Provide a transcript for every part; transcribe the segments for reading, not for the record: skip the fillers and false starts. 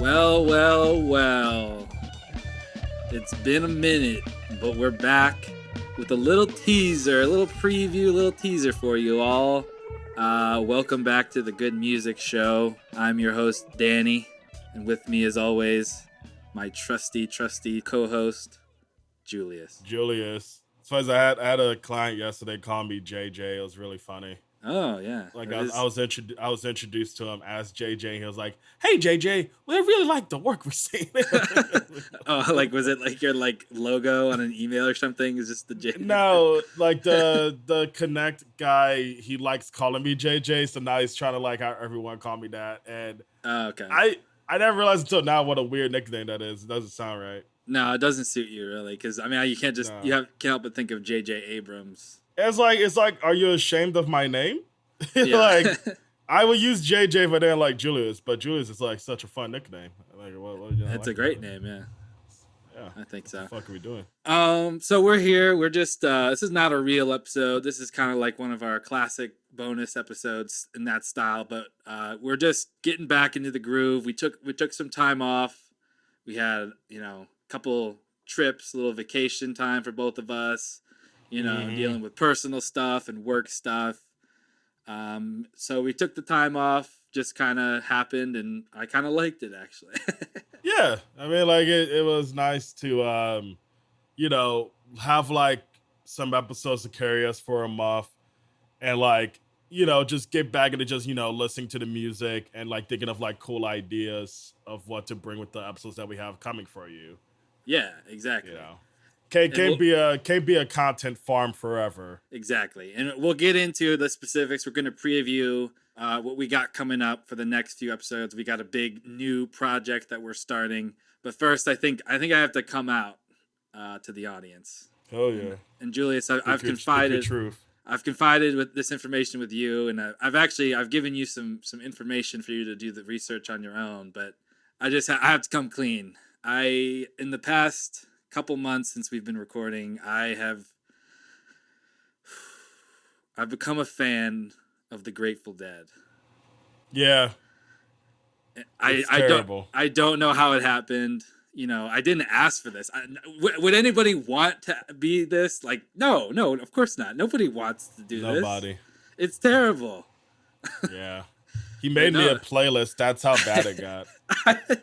Well, well, well. It's been a minute, but we're back with a little teaser, a little preview, a little teaser for you all. Welcome back to the Good Music Show. I'm your host, Danny, and with me, as always, my trusty co-host, Julius. So as I had a client yesterday call me JJ. It was really funny. Oh yeah, like I was introduced to him as JJ. He was like, "Hey JJ, we really like the work we're seeing." Oh, like was it like your logo on an email or something? Is just the J? No, like the Connect guy. He likes calling me JJ, so now he's trying to like have everyone call me that. And okay, I never realized until now what a weird nickname that is. It doesn't sound right. No, it doesn't suit you really, because I mean you can't just can't help but think of JJ Abrams. It's like, are you ashamed of my name? Yeah. Like, I would use JJ if I didn't like Julius, but Julius is like such a fun nickname. Like, It's a great name, yeah. Yeah, I think so. What the fuck are we doing? So we're here. We're just this is not a real episode. This is kind of like one of our classic bonus episodes in that style. But we're just getting back into the groove. We took some time off. We had a couple trips, a little vacation time for both of us. Dealing with personal stuff and work stuff. So we took the time off, just kind of happened, and I kind of liked it, actually. Yeah. I mean, like, it was nice to, have, like, some episodes to carry us for a month and, like, just get back into just, listening to the music and, like, thinking of, like, cool ideas of what to bring with the episodes that we have coming for you. Yeah, exactly. Can't be a content farm forever. Exactly. And we'll get into the specifics. We're going to preview what we got coming up for the next few episodes. We got a big new project that we're starting. But first, I think I have to come out to the audience. Oh yeah. And Julius, I've confided with this information with you, and I've given you some information for you to do the research on your own, but I have to come clean. In the past couple months since we've been recording, I've become a fan of the Grateful Dead. Yeah. I don't know how it happened. I didn't ask for this. Would anybody want to be this? Like, no, of course not. Nobody wants to do this. Nobody. It's terrible. Yeah. He made me a playlist. That's how bad it got.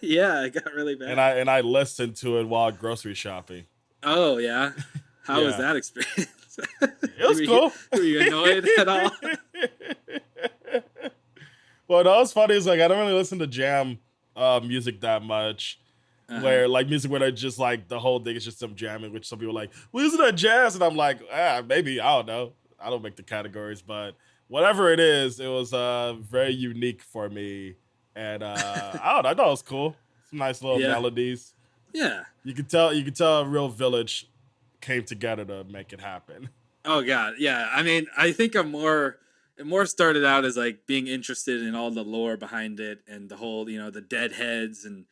Yeah, it got really bad. And I listened to it while grocery shopping. Oh yeah, how was that experience? It was cool. Were you annoyed at all? Well, that was funny. Is like I don't really listen to jam music that much. Where like music where they're just like the whole thing is just some jamming, which some people are like, well, isn't that jazz? And I'm like, maybe, I don't know. I don't make the categories, but whatever it is, it was very unique for me. And I don't know, I thought it was cool. Some nice little melodies. Yeah. You could tell a real village came together to make it happen. Oh god, yeah. I mean, I think it more started out as like being interested in all the lore behind it and the whole, the deadheads, and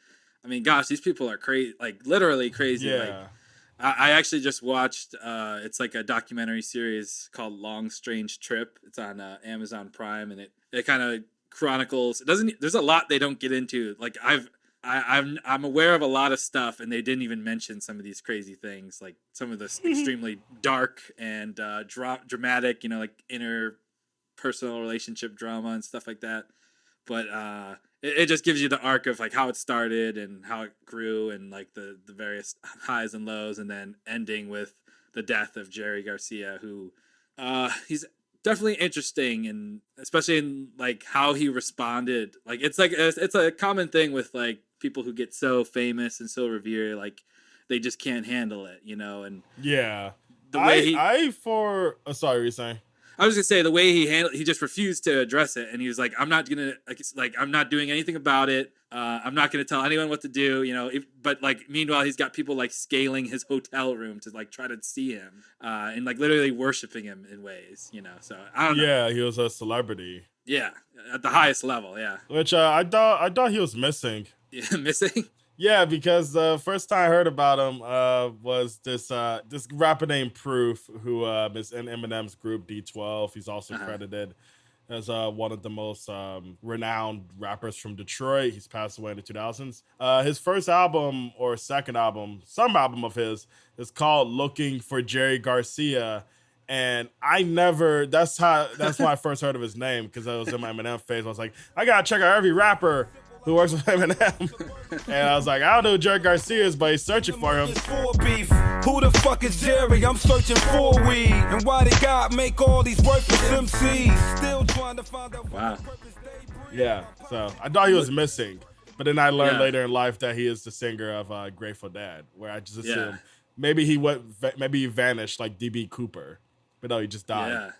I mean, gosh, these people are crazy, like literally crazy. Yeah. Like, I actually just watched it's like a documentary series called Long Strange Trip. It's on Amazon Prime, and it kind of chronicles. There's a lot they don't get into. Like I'm aware of a lot of stuff, and they didn't even mention some of these crazy things, like some of this extremely dark and dramatic, like interpersonal relationship drama and stuff like that. But it just gives you the arc of like how it started and how it grew, and like the various highs and lows, and then ending with the death of Jerry Garcia, who he's definitely interesting, and especially in like how he responded. Like it's a common thing with like people who get so famous and so revered, like they just can't handle it, and yeah. The way sorry, what were you saying? I was gonna say the way he just refused to address it, and he was like, "I'm not gonna I'm not doing anything about it. I'm not gonna tell anyone what to do, But like meanwhile, he's got people like scaling his hotel room to like try to see him, and like literally worshiping him in ways, So I don't know. Yeah, he was a celebrity. Yeah, at the highest level. Yeah, which I thought he was missing. Yeah, missing. Yeah, because the first time I heard about him was this rapper named Proof, who is in Eminem's group D12. He's also credited. as one of the most renowned rappers from Detroit. He's passed away in the 2000s. His first album or second album, some album of his, is called Looking for Jerry Garcia. And that's when I first heard of his name, because I was in my Eminem phase. I was like, I gotta check out every rapper who works with Eminem. And I was like, I don't know who Jerry Garcia is, but he's searching for him. Who the fuck is Jerry? I'm searching for weed. And why did God make all these worthless MCs? Still trying to find out. Wow. Yeah, so I thought he was missing. But then I learned later in life that he is the singer of Grateful Dead, where I just assumed maybe he vanished like D.B. Cooper. But no, he just died. Yeah.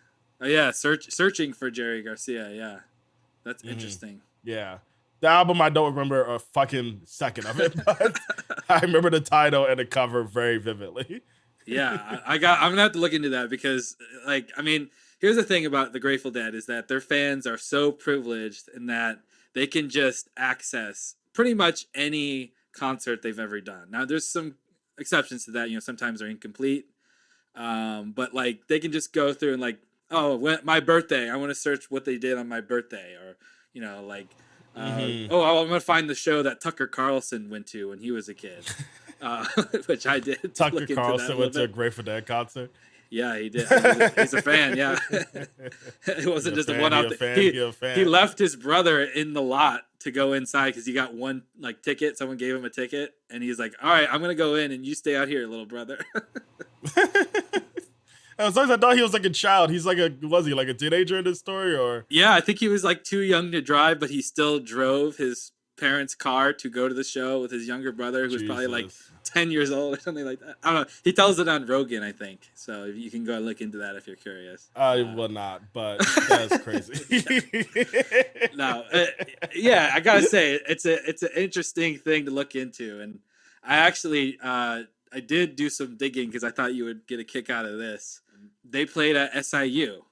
Oh yeah, searching for Jerry Garcia. Yeah, that's interesting. Yeah, the album I don't remember a fucking second of it, but I remember the title and the cover very vividly. Yeah, I'm gonna have to look into that because, like, I mean, here's the thing about the Grateful Dead is that their fans are so privileged in that they can just access pretty much any concert they've ever done. Now, there's some exceptions to that. You know, sometimes they're incomplete. But like they can just go through and like, my birthday, I want to search what they did on my birthday, or you know, like, I'm gonna find the show that Tucker Carlson went to when he was a kid, which I did. Tucker Carlson went to a Grateful Dead concert. Yeah, he did. He's a fan. Yeah, it wasn't just a one-off. He left his brother in the lot to go inside because he got one like ticket. Someone gave him a ticket, and he's like, "All right, I'm gonna go in, and you stay out here, little brother." As long as I thought he was like a child. He's like was he like a teenager in this story, or? Yeah, I think he was like too young to drive, but he still drove his parents' car to go to the show with his younger brother, who was probably like 10 years old or something like that. I don't know. He tells it on Rogan, I think. So you can go look into that if you're curious. I will not, but that's crazy. No, yeah, I gotta say it's an interesting thing to look into, and I actually I did do some digging because I thought you would get a kick out of this. They played at SIU.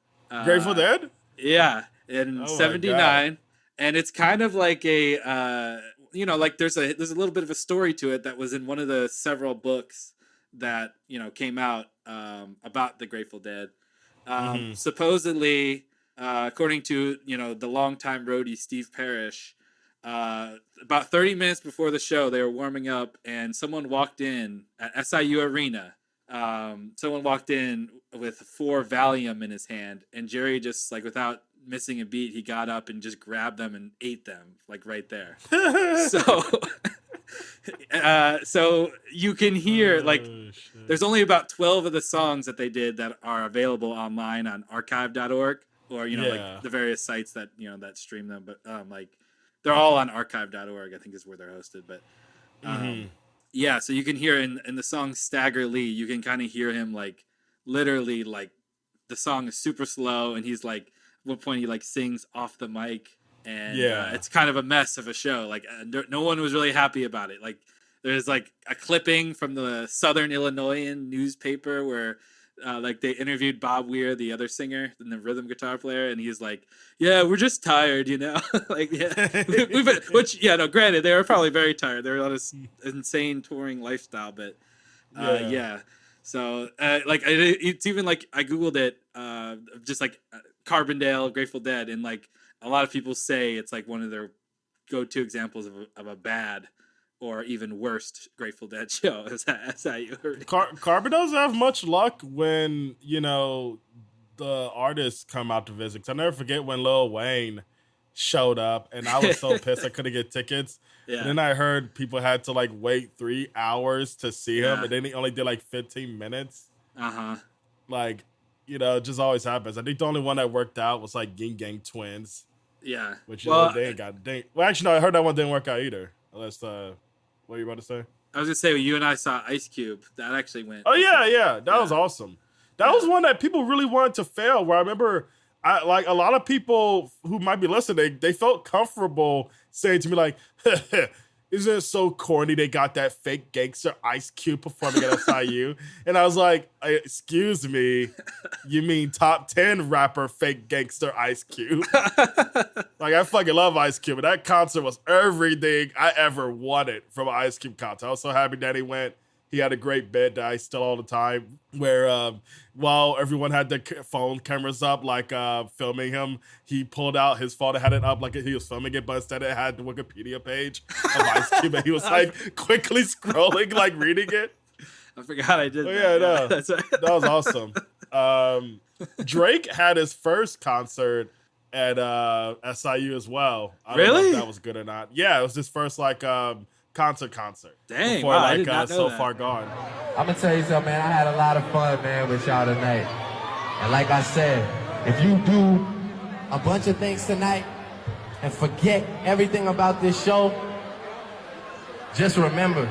Grateful Dead? Yeah, in '79, and it's kind of like a like there's a little bit of a story to it that was in one of the several books that came out about the Grateful Dead. Supposedly, according to the longtime roadie Steve Parrish, about 30 minutes before the show, they were warming up, and someone walked in at SIU Arena. Someone walked in with 4 Valium in his hand, and Jerry just like without missing a beat, he got up and just grabbed them and ate them like right there. So you can hear there's only about 12 of the songs that they did that are available online on archive.org or like the various sites that that stream them, but like they're all on archive.org, I think is where they're hosted, but yeah, so you can hear in the song Stagger Lee, you can kind of hear him like literally like the song is super slow, and he's like at one point he like sings off the mic, and it's kind of a mess of a show. Like no one was really happy about it. Like there's like a clipping from the Southern Illinoisan newspaper where like they interviewed Bob Weir, the other singer and the rhythm guitar player, and he's like, "Yeah, we're just tired, like granted, they were probably very tired. They were on this insane touring lifestyle, but So like it's even like I googled it, just like Carbondale, Grateful Dead, and like a lot of people say it's like one of their go-to examples of a bad or even worst Grateful Dead show. Is that how you heard it? Carbon doesn't have much luck when, the artists come out to visit. 'Cause I'll never forget when Lil Wayne showed up, and I was so pissed I couldn't get tickets. Yeah. And then I heard people had to, wait 3 hours to see him, and then he only did, 15 minutes. Uh-huh. It just always happens. I think the only one that worked out was, Ying Gang Twins. Yeah. Which, they ain't got... Well, actually, no, I heard that one didn't work out either. Unless, what were you about to say? I was gonna say you and I saw Ice Cube. That actually went. Oh yeah, that was awesome. That was one that people really wanted to fail. Where I remember, a lot of people who might be listening, they felt comfortable saying to me "Isn't it so corny? They got that fake gangster Ice Cube performing at SIU," and I was like, "Excuse me, you mean top 10 rapper fake gangster Ice Cube?" I fucking love Ice Cube, and that concert was everything I ever wanted from an Ice Cube concert. I was so happy that he went. he had a great bit that I still all the time where while everyone had their phone cameras up, like filming him, he pulled out his phone and had it up like he was filming it, but instead it had the Wikipedia page of Ice Cube, and he was like quickly scrolling, like reading it. I forgot I did that. Yeah, no, that was awesome. Drake had his first concert at SIU as well. I don't know if that was good or not. Yeah, it was his first like concert. Dang, before wow, like I did not know So that. Far Gone. I'm gonna tell you something, man. I had a lot of fun, man, with y'all tonight. And like I said, if you do a bunch of things tonight and forget everything about this show, just remember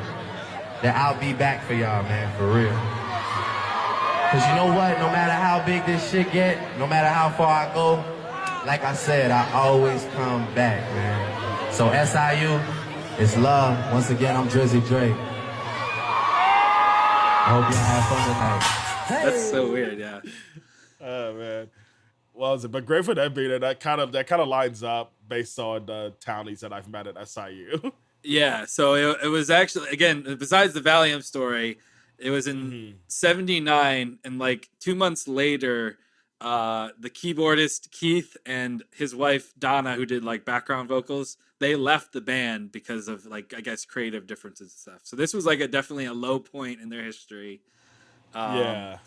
that I'll be back for y'all, man, for real. Cause you know what? No matter how big this shit get, no matter how far I go, like I said, I always come back, man. So SIU, it's love. Once again, I'm Drizzy Drake. I hope y'all have fun tonight. That's so weird, yeah. Oh man, what was it? But Grateful Dead beat it. That kind of lines up based on the townies that I've met at SIU. Yeah, so it was actually, again, besides the Valium story, it was in 79, and like 2 months later, the keyboardist Keith and his wife Donna, who did like background vocals, they left the band because of like, I guess, creative differences and stuff. So this was like definitely a low point in their history. Yeah.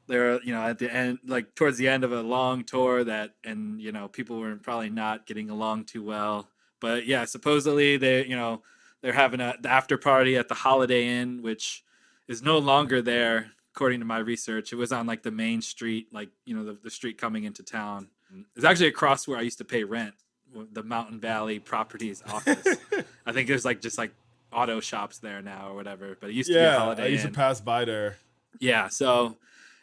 They're, at the end, like towards the end of a long tour and people were probably not getting along too well. But yeah, supposedly they're having the after party at the Holiday Inn, which is no longer there, according to my research. It was on like the main street, like, the street coming into town. It's actually across where I used to pay rent, the Mountain Valley Properties office. I think there's like just like auto shops there now or whatever, but it used to be a Holiday Inn. I used to pass by there. Yeah, so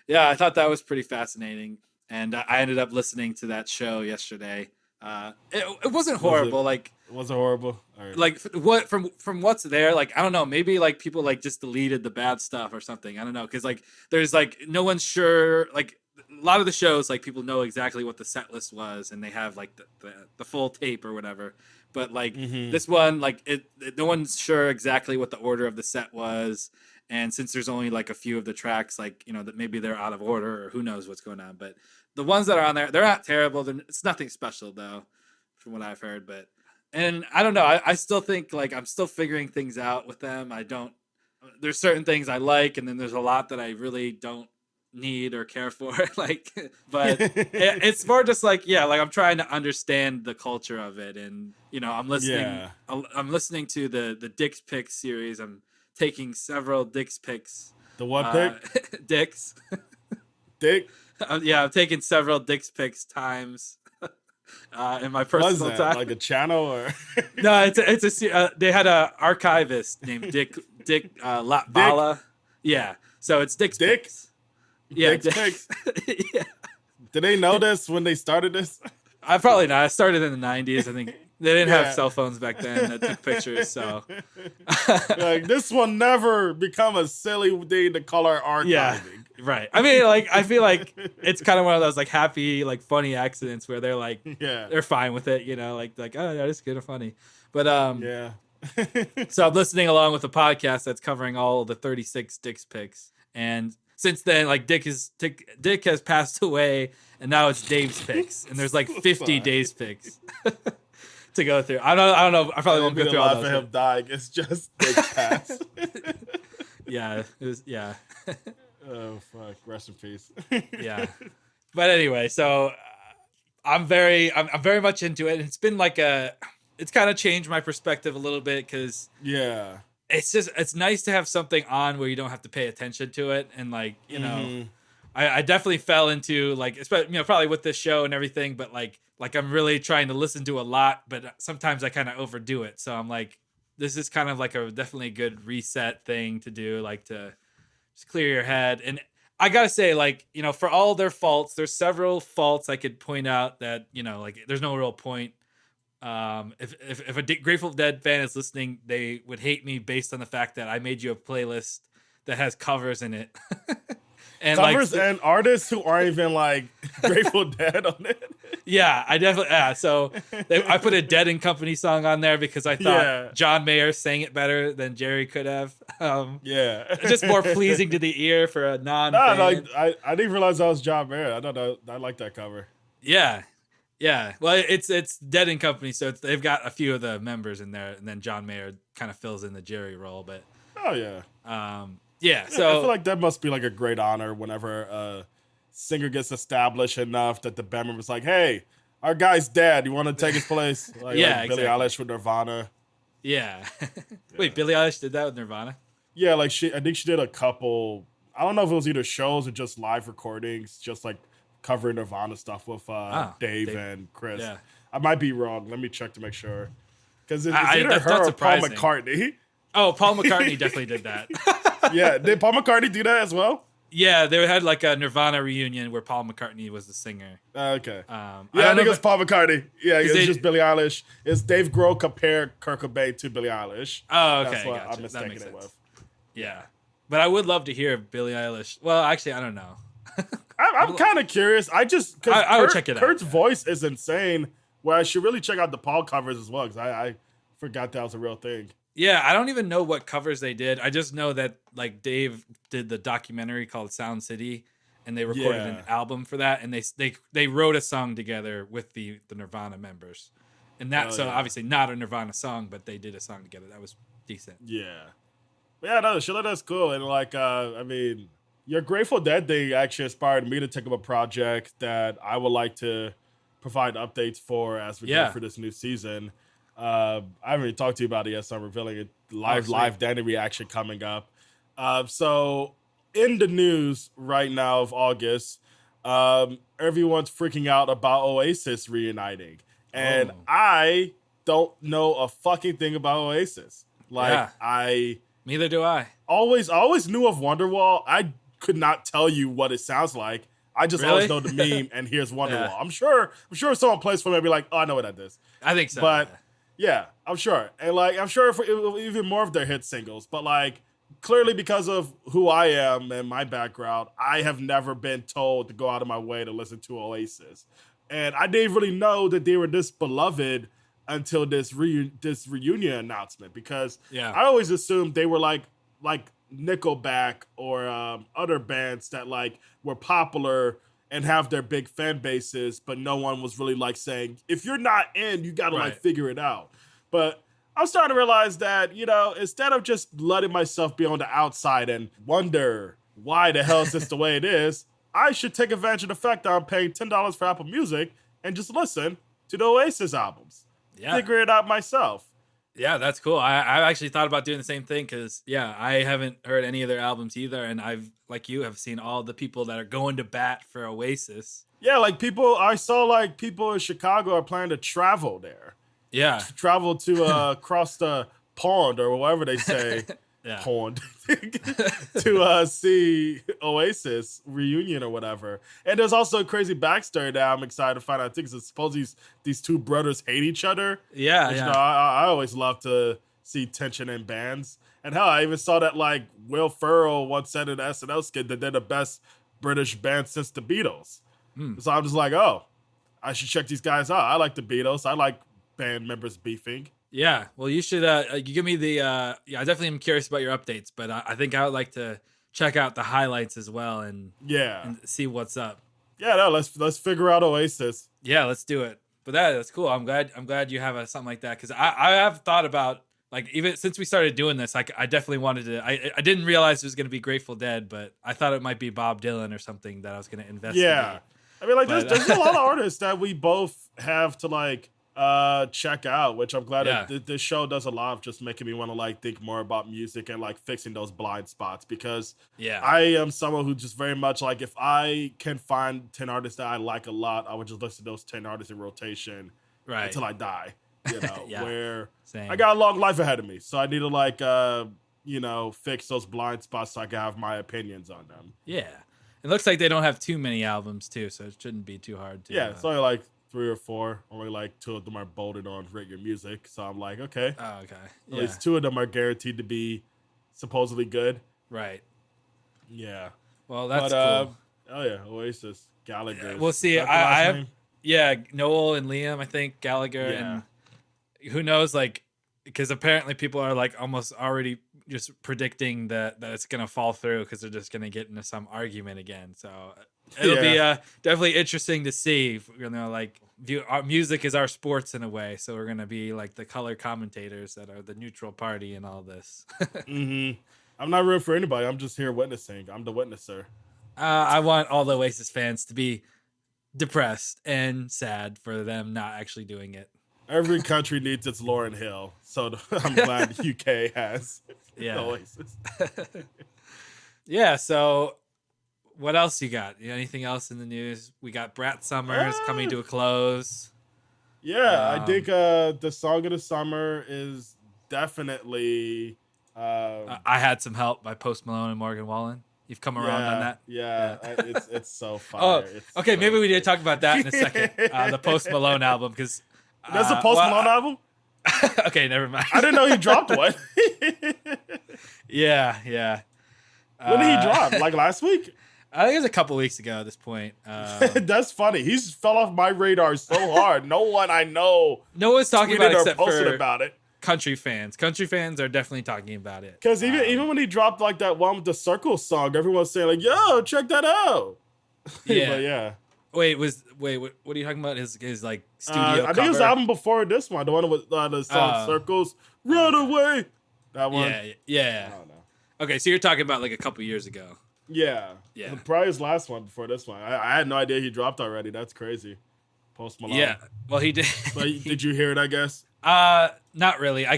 yeah, I thought that was pretty fascinating, and I ended up listening to that show yesterday. It wasn't horrible. It wasn't horrible. All right. Like what from what's there, like I don't know, maybe like people like just deleted the bad stuff or something. I don't know, because like there's like no one's sure. Like a lot of the shows, like people know exactly what the set list was, and they have like the full tape or whatever. But like this one, like no one's sure exactly what the order of the set was. And since there's only like a few of the tracks, like, that maybe they're out of order or who knows what's going on. But the ones that are on there, they're not terrible. It's nothing special, though, from what I've heard. And I don't know. I still think like I'm still figuring things out with them. There's certain things I like, and then there's a lot that I really don't need or care for. But it's more just like, like I'm trying to understand the culture of it. And, I'm listening. Yeah. I'm listening to the Dick's Picks series. I'm taking several Dick's Picks. The what pick? Dick's. Dick? I'm taking seveul Dick's Picks times in my personal time. Like a channel or? No, it's a. They had a archivist named Dick Latvala. Yeah, so it's Dick's Picks. Yeah, Dick's Picks. Yeah. Did they know this when they started this? I probably not. I started in the 90s. I think they didn't have cell phones back then that took pictures. So like this will never become a silly thing to call our archiving. Yeah, right. I mean, like I feel like it's kind of one of those like happy, like funny accidents where they're like, they're fine with it, like oh yeah, it's kind of funny. But yeah. So I'm listening along with a podcast that's covering all the 36 Dick's Picks, and since then, like Dick has passed away, and now it's Dave's Picks, and there's like 50 Dave's Picks to go through. I don't know. I probably won't go through all those. For him dying, it's just Dick pass. Yeah, it was. Yeah. Oh fuck! Rest in peace. Yeah, but anyway, so I'm very much into it. It's been like it's kind of changed my perspective a little bit because it's nice to have something on where you don't have to pay attention to it, and like I definitely fell into like, especially, probably with this show and everything, but like I'm really trying to listen to a lot, but sometimes I kind of overdo it. So I'm like, this is kind of like a definitely good reset thing to do, like to just clear your head. And I gotta say, like, for all their faults, there's several faults I could point out that, like there's no real point. If a Grateful Dead fan is listening, they would hate me based on the fact that I made you a playlist that has covers in it. And covers and artists who aren't even like Grateful Dead on it. Yeah, I definitely. Yeah, so I put a Dead and Company song on there because I thought John Mayer sang it better than Jerry could have. Just more pleasing to the ear for a non-fan. No, I didn't realize that was John Mayer. I don't know. I like that cover. Yeah. Well, it's Dead and Company, so they've got a few of the members in there, and then John Mayer kind of fills in the Jerry role. But oh yeah. So I feel like that must be like a great honor whenever a singer gets established enough that the band member's like, "Hey, our guy's dead. You want to take his place?" Like Billie Eilish with Nirvana. Yeah. Wait, Billie Eilish did that with Nirvana? Yeah, like I think she did a couple. I don't know if it was either shows or just live recordings, just like covering Nirvana stuff with Dave and Chris. Yeah. I might be wrong. Let me check to make sure. Because it's either her or Paul McCartney. Oh, Paul McCartney definitely did that. Yeah, did Paul McCartney do that as well? Yeah, they had like a Nirvana reunion where Paul McCartney was the singer. Okay. I think it's Paul McCartney. Yeah, it's just Billie Eilish. It's Dave Grohl compared Kurt Cobain to Billie Eilish. Oh, okay. That's what I'm mistaken it with. Yeah. But I would love to hear Billie Eilish. Well, actually, I don't know. I'm kind of curious. I would check it out. Kurt's voice is insane. Where I should really check out the Paul covers as well, because I forgot that was a real thing. Yeah, I don't even know what covers they did. I just know that like Dave did the documentary called Sound City, and they recorded an album for that, and they wrote a song together with the Nirvana members, and obviously not a Nirvana song, but they did a song together that was decent. Yeah, no, shit like that's cool, and like I mean, your Grateful Dead thing actually inspired me to take up a project that I would like to provide updates for as we go for this new season. I haven't really talked to you about it yet, so I'm revealing it. Live Danny reaction coming up. So in the news right now of August, everyone's freaking out about Oasis reuniting. And I don't know a fucking thing about Oasis. Neither do I. Always knew of Wonderwall. I could not tell you what it sounds like. I just always know the meme, and here's Wonderwall. I'm sure someone plays for me and be like, oh, I know what that is. I think so. But yeah, I'm sure. And like, I'm sure for even more of their hit singles. But like, clearly because of who I am and my background, I have never been told to go out of my way to listen to Oasis. And I didn't really know that they were this beloved until this reunion announcement, because I always assumed they were like Nickelback or other bands that like were popular and have their big fan bases, but no one was really like saying, if you're not in, you gotta like figure it out. But I'm starting to realize that, instead of just letting myself be on the outside and wonder why the hell is this the way it is, I should take advantage of the fact that I'm paying $10 for Apple Music and just listen to the Oasis albums. Yeah. Figure it out myself. Yeah, that's cool. I actually thought about doing the same thing because, I haven't heard any of their albums either. And I've, like you, have seen all the people that are going to bat for Oasis. Yeah, I saw people in Chicago are planning to travel there. Yeah. Travel to across the pond or whatever they say. Pond. to see Oasis reunion or whatever. And there's also a crazy backstory that I'm excited to find out too, because suppose these two brothers hate each other. Yeah, which, I always love to see tension in bands. And hell, I even saw that like Will Ferrell once said in an SNL skit that they're the best British band since the Beatles. So I'm just like, oh, I should check these guys out. I like the Beatles. I like band members beefing. Yeah, well, you should you give me the I definitely am curious about your updates, but I think I would like to check out the highlights as well and see what's up. Yeah, no, let's figure out Oasis. Yeah, let's do it. But that's cool. I'm glad you have something like that, because I have thought about, like, even since we started doing this, I definitely wanted to. I didn't realize it was going to be Grateful Dead, but I thought it might be Bob Dylan or something that I was going to investigate. Yeah, I mean, there's a lot of artists that we both have to like check out, which I'm glad that this show does a lot of just making me want to like think more about music and like fixing those blind spots, because I am someone who just very much like, if I can find 10 artists that I like a lot, I would just listen to those 10 artists in rotation until I die, where I got a long life ahead of me, so I need to like fix those blind spots so I can have my opinions on them. It looks like they don't have too many albums too, so it shouldn't be too hard to it's only like 3 or 4. Only like 2 of them are bolted on Rate Your Music. So I'm like, okay. Oh, okay. At least 2 of them are guaranteed to be supposedly good. Right. Yeah. Well, that's cool. Oh yeah, Oasis, Gallagher. We'll see. I Yeah, Noel and Liam, I think Gallagher, and who knows, like, because apparently people are like almost already just predicting that it's gonna fall through because they're just gonna get into some argument again. So it'll be definitely interesting to see. You know, like our music is our sports in a way, so we're gonna be like the color commentators that are the neutral party in all this. I'm not rooting for anybody. I'm just here witnessing. I'm the witnesser. I want all the Oasis fans to be depressed and sad for them not actually doing it. Every country needs its Lauryn Hill, so I'm glad the UK has Oasis. Yeah, so what else you got? Anything else in the news? We got Brat Summers coming to a close. Yeah, I think the song of the summer is definitely... I Had Some Help by Post Malone and Morgan Wallen. You've come around on that? Yeah. It's so fire. Okay, maybe we need to talk about that in a second. The Post Malone album, because... That's a Post Malone album? Okay, never mind. I didn't know he dropped one. Yeah. When did he drop? Like last week? I think it was a couple weeks ago at this point. That's funny. He's fell off my radar so hard. No one I know. No one's talking about it except posted for about it. Country fans. Country fans are definitely talking about it. Because even when he dropped like that one with the Circle song, everyone's saying like, "Yo, check that out." Yeah, but yeah. What are you talking about? His like studio I cover? think it was the album before this one, the one with the song Circles, Run Away. That one. Yeah. I don't know. Okay, so you're talking about like a couple years ago. Yeah. Yeah. Probably his last one before this one. I had no idea he dropped already. That's crazy. Post Malone. Yeah. Well, he did. But did you hear it, I guess? Not really. I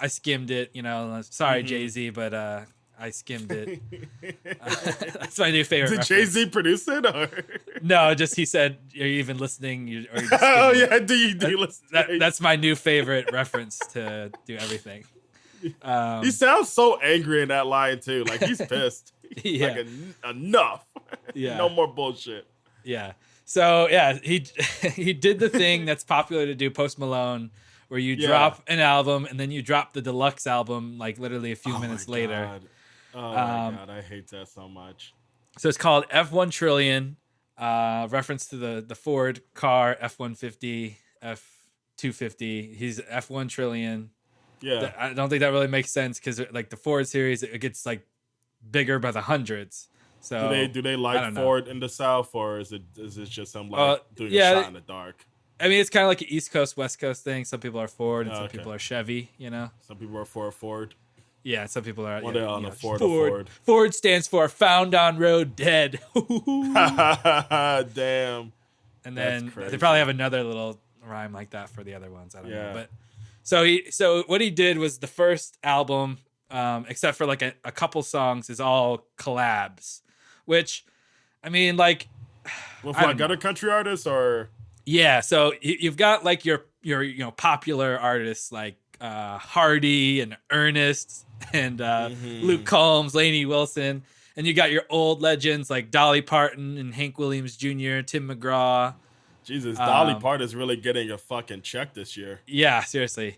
skimmed it, you know. Sorry, Jay-Z, but I skimmed it. That's my new favorite. Did Jay-Z produce it? Or? No, just he said, "Are you even listening?" Or you just oh skimming yeah, it? do you listen? That's my new favorite reference to do everything. He sounds so angry in that line too. Like he's pissed. Yeah. Like enough. Yeah. No more bullshit. Yeah. So yeah, he did the thing that's popular to do, Post Malone, where you drop an album and then you drop the deluxe album like literally a few minutes later. God. Oh my god, I hate that so much. So it's called F1 Trillion, reference to the Ford car F-150, F-250. He's F1 Trillion. Yeah. I don't think that really makes sense because like the Ford series, it gets like bigger by the hundreds. So do they like Ford in the South, or is it just some like doing a shot in the dark? I mean, it's kind of like an East Coast, West Coast thing. Some people are Ford and some people are Chevy, you know? Some people are for Ford. Yeah, some people are. One on the Ford. Ford stands for Found on Road Dead. Damn. And then they probably have another little rhyme like that for the other ones. I don't know. But so what he did was the first album, except for like a couple songs, is all collabs. Which, I mean, like, with like other country artists, or so you've got like your popular artists like Hardy and Ernest and Luke Combs, Lainey Wilson, and you got your old legends like Dolly Parton and Hank Williams Jr., Tim McGraw. Jesus, Dolly Parton is really getting a fucking check this year. Yeah, seriously,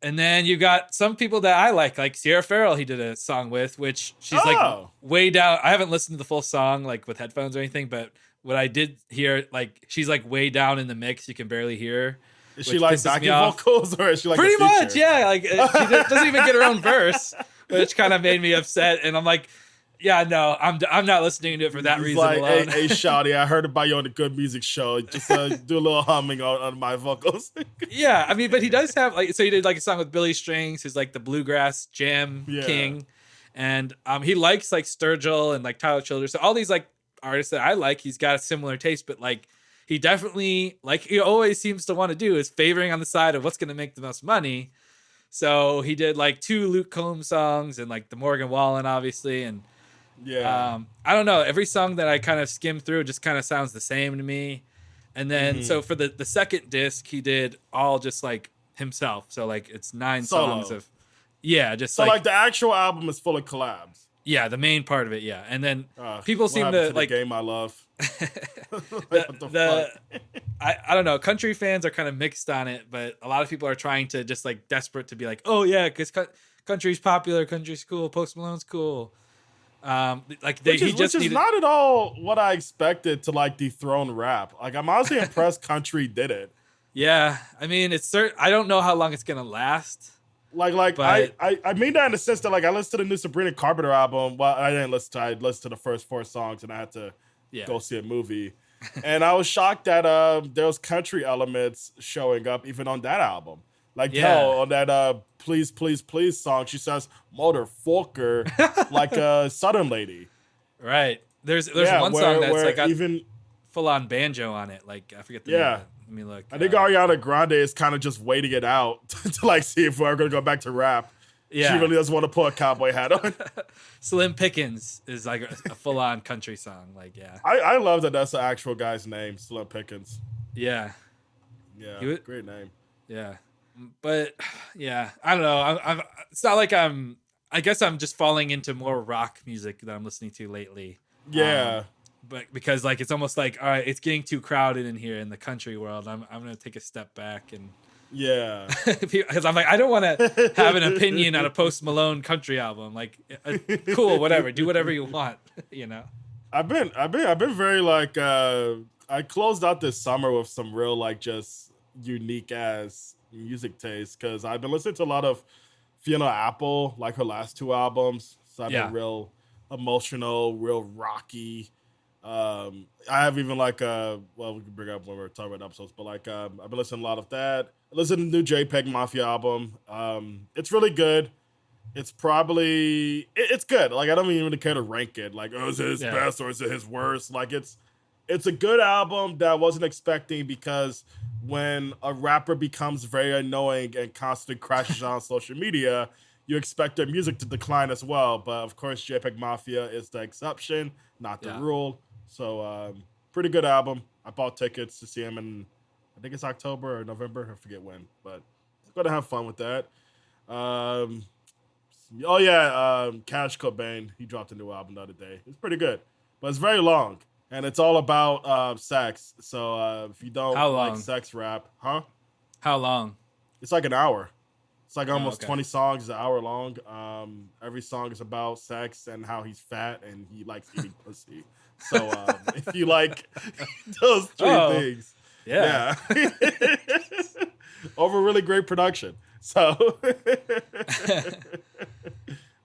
and then you got some people that I like Sierra Farrell. He did a song with, which she's like way down. I haven't listened to the full song like with headphones or anything, but what I did hear, like she's like way down in the mix. You can barely hear her. Is she like backing vocals, or is she like pretty much? Yeah, like she doesn't even get her own verse, which kind of made me upset. And I'm like, yeah, no, I'm not listening to it for that reason like, alone. Hey, Shawty, I heard about you on the Good Music Show. Just do a little humming on my vocals. Yeah, I mean, but he does have like, so he did like a song with Billy Strings, who's like the bluegrass jam king, and he likes like Sturgill and like Tyler Childers. So all these like artists that I like, he's got a similar taste, but like he definitely, like he always seems to want to do, is favoring on the side of what's going to make the most money. So he did like 2 Luke Combs songs and like the Morgan Wallen, obviously, and. Yeah. I don't know. Every song that I kind of skimmed through just kind of sounds the same to me. And then, so for the second disc, he did all just like himself. So like it's 9 songs of, just so like the actual album is full of collabs. Yeah, the main part of it. Yeah, and then people seem to like the game I love. I don't know. Country fans are kind of mixed on it, but a lot of people are trying to just like desperate to be like, oh yeah, because country's popular, country's cool, Post Malone's cool. Like Which he is, just which is needed. not at all what I expected to like dethrone rap. Like I'm honestly impressed Country did it. Yeah, I mean, it's I don't know how long it's gonna last. Like But I mean that in the sense that like I listened to the new Sabrina Carpenter album. Well, I didn't listen to. I listened to the first 4 songs, and I had to go see a movie. And I was shocked that there was country elements showing up even on that album. Like hell, on that Please Please Please song, she says motherfucker like a Southern lady. Right. There's one song that's like got even full on banjo on it. Like I forget the name of it. Let me look. I think Ariana Grande is kind of just waiting it out to like see if we're gonna go back to rap. Yeah. She really doesn't want to put a cowboy hat on. Slim Pickens is like a full on country song. Like, yeah. I love that that's the actual guy's name, Slim Pickens. Yeah. Yeah. Great name. Yeah. But yeah, I don't know. I'm it's not like I guess I'm just falling into more rock music that I'm listening to lately. Yeah. But because like it's almost like, all right, it's getting too crowded in here in the country world. I'm gonna take a step back and because I'm like, I don't want to have an opinion on a Post Malone country album. Like, cool, whatever, do whatever you want, you know. I've been very like I closed out this summer with some real like just unique ass music taste because I've been listening to a lot of Fiona Apple, like her last 2 albums. So I've been real emotional, real rocky. I have even like well, we can bring up when we're talking about episodes, but like I've been listening to a lot of that. I listened to the new JPEG Mafia album. It's really good. It's probably it's good. Like I don't even really care to rank it. Like, oh, is it his best or is it his worst? Like it's a good album that I wasn't expecting because when a rapper becomes very annoying and constantly crashes on social media, you expect their music to decline as well. But of course, JPEG Mafia is the exception, not the rule. So pretty good album. I bought tickets to see him in, I think it's October or November. I forget when, but I'm going to have fun with that. Cash Cobain. He dropped a new album the other day. It's pretty good, but it's very long. And it's all about sex. So if you don't like sex rap, How long? It's like an hour. It's like almost 20 songs, an hour long. Every song is about sex and how he's fat and he likes eating pussy. So if you like those 3 things, over really great production. So,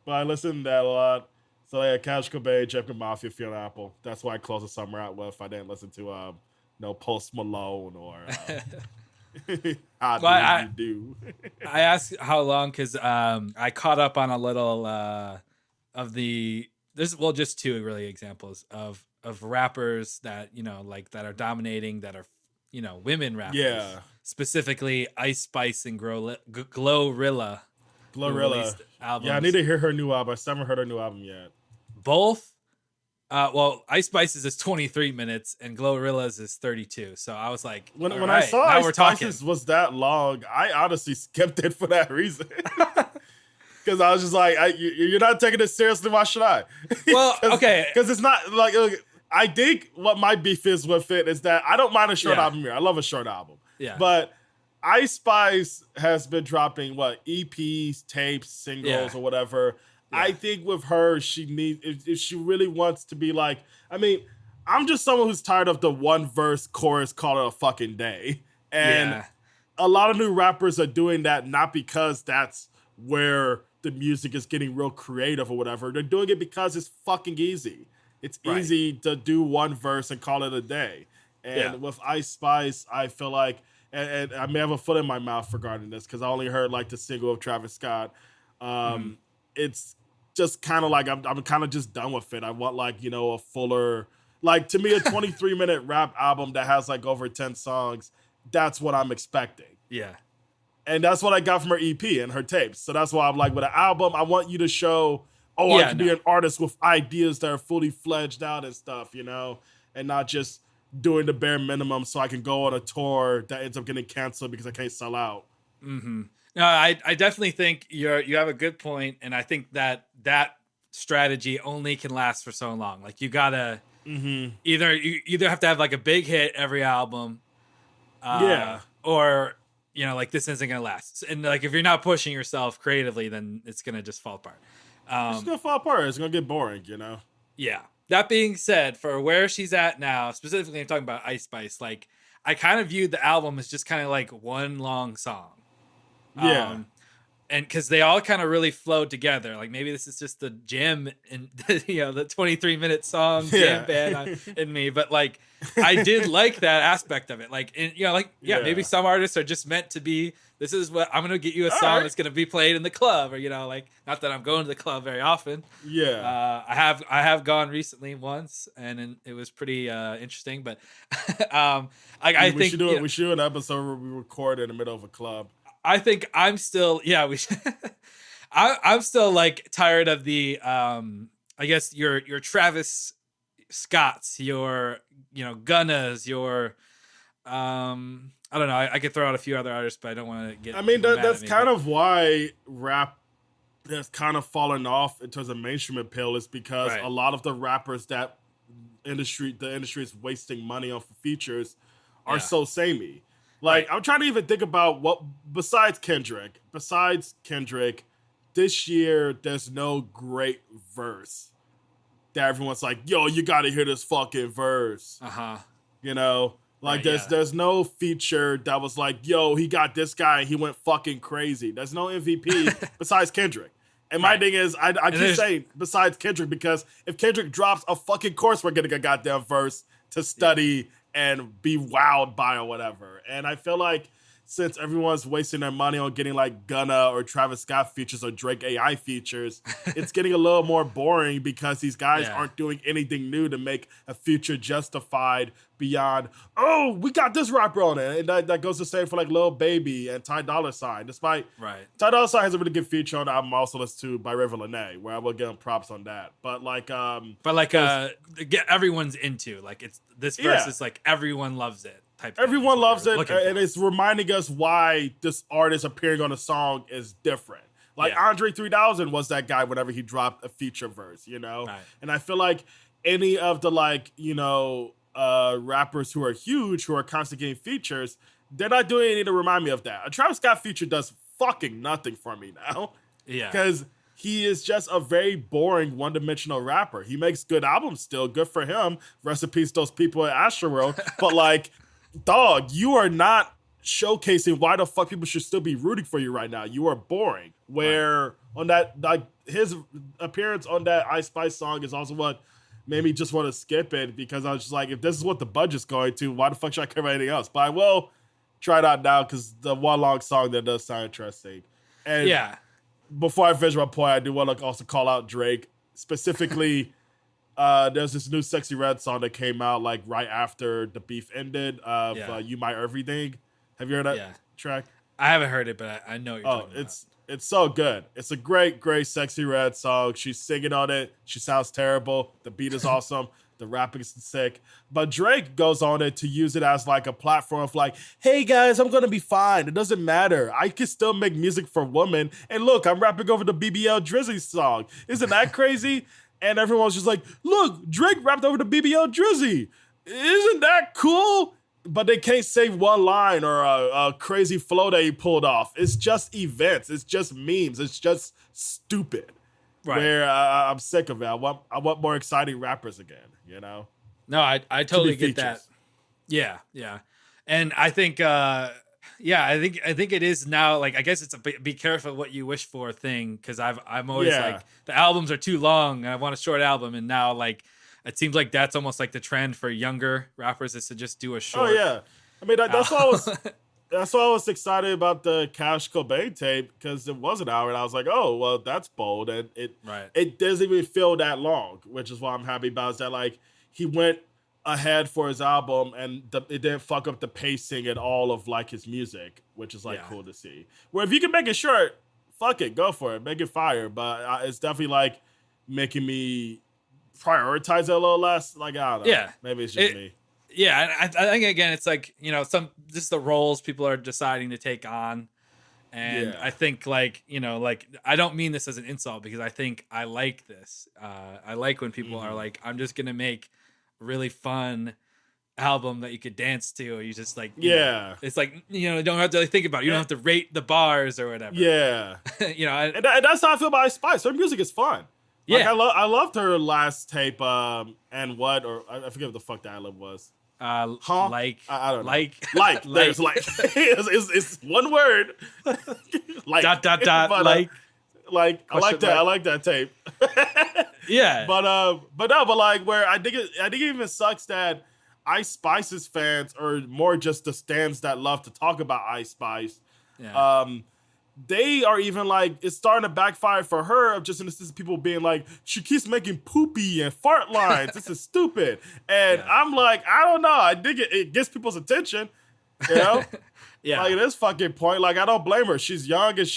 but I listen to that a lot. So yeah, Cash Cobain, JPEG Mafia, Fiona Apple. That's why I close the summer out with. I didn't listen to Post Malone or How Do You Do. I asked how long because I caught up on a little of the. There's just 2 really examples of rappers that that are dominating, that are women rappers. Yeah. Specifically, Ice Spice and Glorilla. Albums. Yeah, I need to hear her new album. I still haven't heard her new album yet. Both. Ice Spice's is 23 minutes and Glorilla's is 32. So I was like, when I saw Ice Spice's was that long, I honestly skipped it for that reason. Because I was just like, you're not taking this seriously. Why should I? Well, okay. Because it's not like, I think what my beef is with it is that I don't mind a short album here. I love a short album. Yeah. But Ice Spice has been dropping EPs, tapes, singles, or whatever. Yeah. I think with her, she needs, if she really wants to be like, I mean, I'm just someone who's tired of the one verse chorus, call it a fucking day. And a lot of new rappers are doing that not because that's where the music is getting real creative or whatever. They're doing it because it's fucking easy. It's easy to do one verse and call it a day. And with Ice Spice, I feel like, and I may have a foot in my mouth regarding this because I only heard like the single of Travis Scott. It's just kind of like I'm kind of just done with it. I want like a fuller, like to me a 23-minute rap album that has like over 10 songs. That's what I'm expecting. Yeah. And that's what I got from her EP and her tapes. So that's why I'm like, with an album, I want you to show, I can be an artist with ideas that are fully fledged out and stuff, and not just doing the bare minimum so I can go on a tour that ends up getting canceled because I can't sell out. Mm-hmm. No, I definitely think you have a good point, and I think that strategy only can last for so long. Like you gotta either have to have like a big hit every album, or like this isn't gonna last. And like if you're not pushing yourself creatively, then it's gonna just fall apart. It's gonna fall apart. It's gonna get boring, you know. Yeah. That being said, for where she's at now, specifically I'm talking about Ice Spice, like I kind of viewed the album as just kind of like one long song. Yeah. And because they all kind of really flowed together. Like maybe this is just the jam and the 23-minute song jam band in me. But like I did like that aspect of it. Like maybe some artists are just meant to be. This is what I'm gonna get you a song that's gonna be played in the club, or like not that I'm going to the club very often. Yeah. I have gone recently once, and it was pretty interesting. But I think we should do an episode where we record in the middle of a club. I think I'm still, we should. I'm still like tired of the, I guess your Travis Scotts, your, Gunnas, your, I don't know. I could throw out a few other artists, but I don't want to get. I mean, that's kind of why rap has kind of fallen off in terms of mainstream appeal, is because a lot of the rappers that the industry is wasting money on for features are so samey. Like, I'm trying to even think about what, besides Kendrick, this year, there's no great verse that everyone's like, yo, you got to hear this fucking verse. There's no feature that was like, yo, he got this guy and he went fucking crazy. There's no MVP besides Kendrick. And my thing is, I keep saying besides Kendrick, because if Kendrick drops a fucking course, we're getting a goddamn verse to study and be wowed by or whatever. And I feel like since everyone's wasting their money on getting like Gunna or Travis Scott features or Drake AI features, it's getting a little more boring because these guys aren't doing anything new to make a feature justified beyond, oh, we got this rapper on it. And that goes the same for like Lil Baby and Ty Dolla $ign. Despite Ty Dolla $ign has a really good feature on the album also listened to by River Lene, where I will give him props on that. But everyone's into, like, it's this verse is like everyone loves it. Everyone loves it, and it's reminding us why this artist appearing on a song is different. Like Andre 3000 was that guy whenever he dropped a feature verse, And I feel like any of the rappers who are huge, who are constantly getting features, they're not doing anything to remind me of that. A Travis Scott feature does fucking nothing for me now. Yeah. Because he is just a very boring, one-dimensional rapper. He makes good albums still, good for him. Rest in peace, those people at Astroworld. But like, dog, you are not showcasing why the fuck people should still be rooting for you right now. You are boring. Where on that, like, his appearance on that Ice Spice song is also what made me just want to skip it, because I was just like, if this is what the budget's going to, why the fuck should I care about anything else? But I will try it out now, because the one long song that does sound interesting. And before I finish my point, I do want to also call out Drake. Specifically, there's this new Sexy Red song that came out like right after the beef ended of You My Everything. Have you heard that track? I haven't heard it, but I know what you're talking about. It's so good. It's a great Sexy Red song. She's singing on it. She sounds terrible. The beat is awesome. The rapping is sick. But Drake goes on it to use it as like a platform of like, hey guys, I'm going to be fine. It doesn't matter. I can still make music for women. And look, I'm rapping over the BBL Drizzy song. Isn't that crazy? And everyone's just like, look, Drake rapped over the BBL Drizzy. Isn't that cool? But they can't say one line or a crazy flow that he pulled off. It's just events. It's just memes. It's just stupid. Right. Where I'm sick of it. I want more exciting rappers again, No, I totally get that. Yeah. And I think I think it is now, like, I guess it's a be careful what you wish for thing, because I'm always like, the albums are too long. I want a short album, and now like it seems like that's almost like the trend for younger rappers, is to just do a short. Oh yeah, I mean that's why I was excited about the Cash Cobain tape, because it was an hour, and I was like, oh well, that's bold, and it doesn't even feel that long, which is why I'm happy about. Is that like he went ahead for his album, and it didn't fuck up the pacing at all of like his music, which is like cool to see. Where if you can make it short, fuck it, go for it, make it fire. But it's definitely like making me prioritize it a little less. Like, I don't know. Yeah, maybe it's just me. Yeah, I think again, it's like, just the roles people are deciding to take on. And I think like, I don't mean this as an insult, because I think I like this. I like when people are like, I'm just going to make really fun album that you could dance to, or you just like, it's like, you don't have to like, think about it. You don't have to rate the bars or whatever. Yeah. And that's how I feel about Ice Spice. Her music is fun. Like, yeah. I loved her last tape, and what, or I forget what the fuck the ad-lib was. Like, I don't know. Like. There's like, it's one word. Like. Dot, but, like. Like, I like that. I like that tape. Yeah. But like, where I think it even sucks that Ice Spice's fans, or more just the stands that love to talk about Ice Spice, they are even like, it's starting to backfire for her, of just in the sense of people being like, she keeps making poopy and fart lines. This is stupid. And I'm like, I don't know. I think it gets people's attention, Like, at this fucking point, like, I don't blame her. She's young and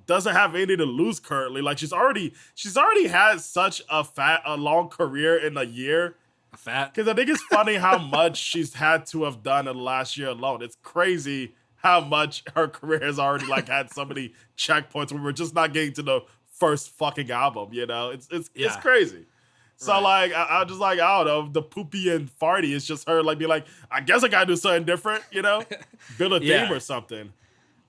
doesn't have anything to lose currently. Like, she's already had such a long career in a year. Because I think it's funny how much she's had to have done in the last year alone. It's crazy how much her career has already like had so many checkpoints where we're just not getting to the first fucking album, It's crazy. So like I just like, I don't know, the poopy and farty is just her like being like, I guess I gotta do something different, Build a theme or something.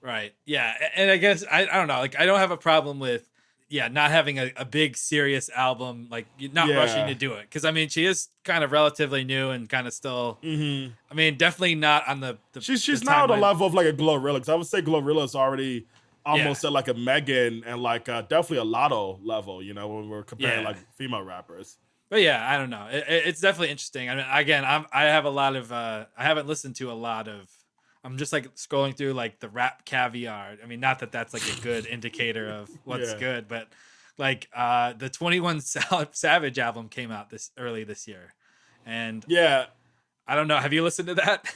Right. Yeah. And I guess I don't know, like I don't have a problem with not having a big serious album, like not rushing to do it. Cause I mean, she is kind of relatively new and kind of still, I mean, definitely not on the she's now on the level of like a Glorilla. Cause I would say Glorilla is already almost at like a Megan and like definitely a Lotto level, when we're comparing like female rappers. But yeah, I don't know. It's definitely interesting. I mean, again, I have a lot of, I haven't listened to a lot of, I'm just like scrolling through like the rap caviar. I mean, not that that's like a good indicator of what's good, but like the 21 Savage album came out early this year. And I don't know. Have you listened to that?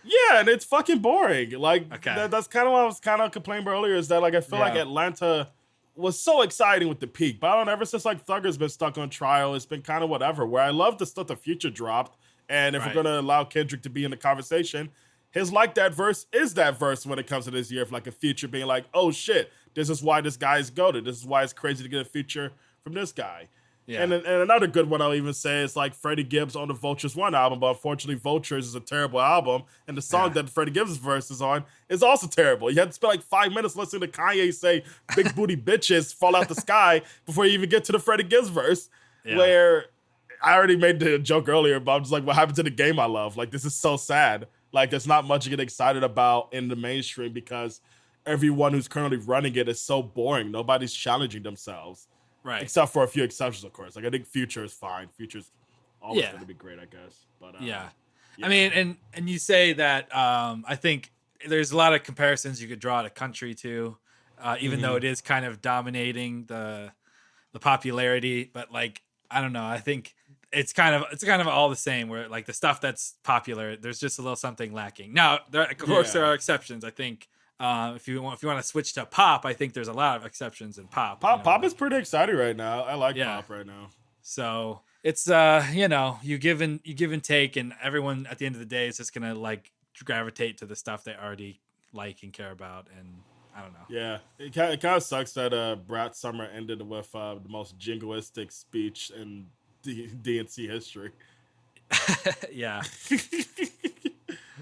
Yeah, and it's fucking boring. Like, that's kind of what I was kind of complaining about earlier, is that like I feel like Atlanta was so exciting with the peak, but I don't know, ever since like Thugger's been stuck on trial, it's been kind of whatever, where I love the stuff the Future dropped. And if we're going to allow Kendrick to be in the conversation, his Like That verse is that verse when it comes to this year, of like a feature being like, oh shit, this is why this guy is goated. This is why it's crazy to get a feature from this guy. Yeah. And another good one I'll even say is like Freddie Gibbs on the Vultures 1 album, but unfortunately Vultures is a terrible album, and the song that Freddie Gibbs' verse is on is also terrible. You had to spend like 5 minutes listening to Kanye say big booty bitches fall out the sky before you even get to the Freddie Gibbs verse, where I already made the joke earlier, but I'm just like, what happened to the game I love? Like, this is so sad. Like, there's not much to get excited about in the mainstream because everyone who's currently running it is so boring. Nobody's challenging themselves. Right. Except for a few exceptions, of course. Like, I think Future is fine. Future's always going to be great, I guess. But I mean, and you say that I think there's a lot of comparisons you could draw to country, too, even though it is kind of dominating the popularity. But, like, I don't know. I think it's kind of all the same, where like the stuff that's popular, there's just a little something lacking. Now, there are exceptions. I think if you want to switch to pop, I think there's a lot of exceptions in pop. Pop is pretty exciting right now. I like pop right now. So it's you give and take, and everyone at the end of the day is just gonna like gravitate to the stuff they already like and care about, and I don't know. Yeah, it kind of sucks that Brat's summer ended with the most jingoistic speech in DNC history. Yeah.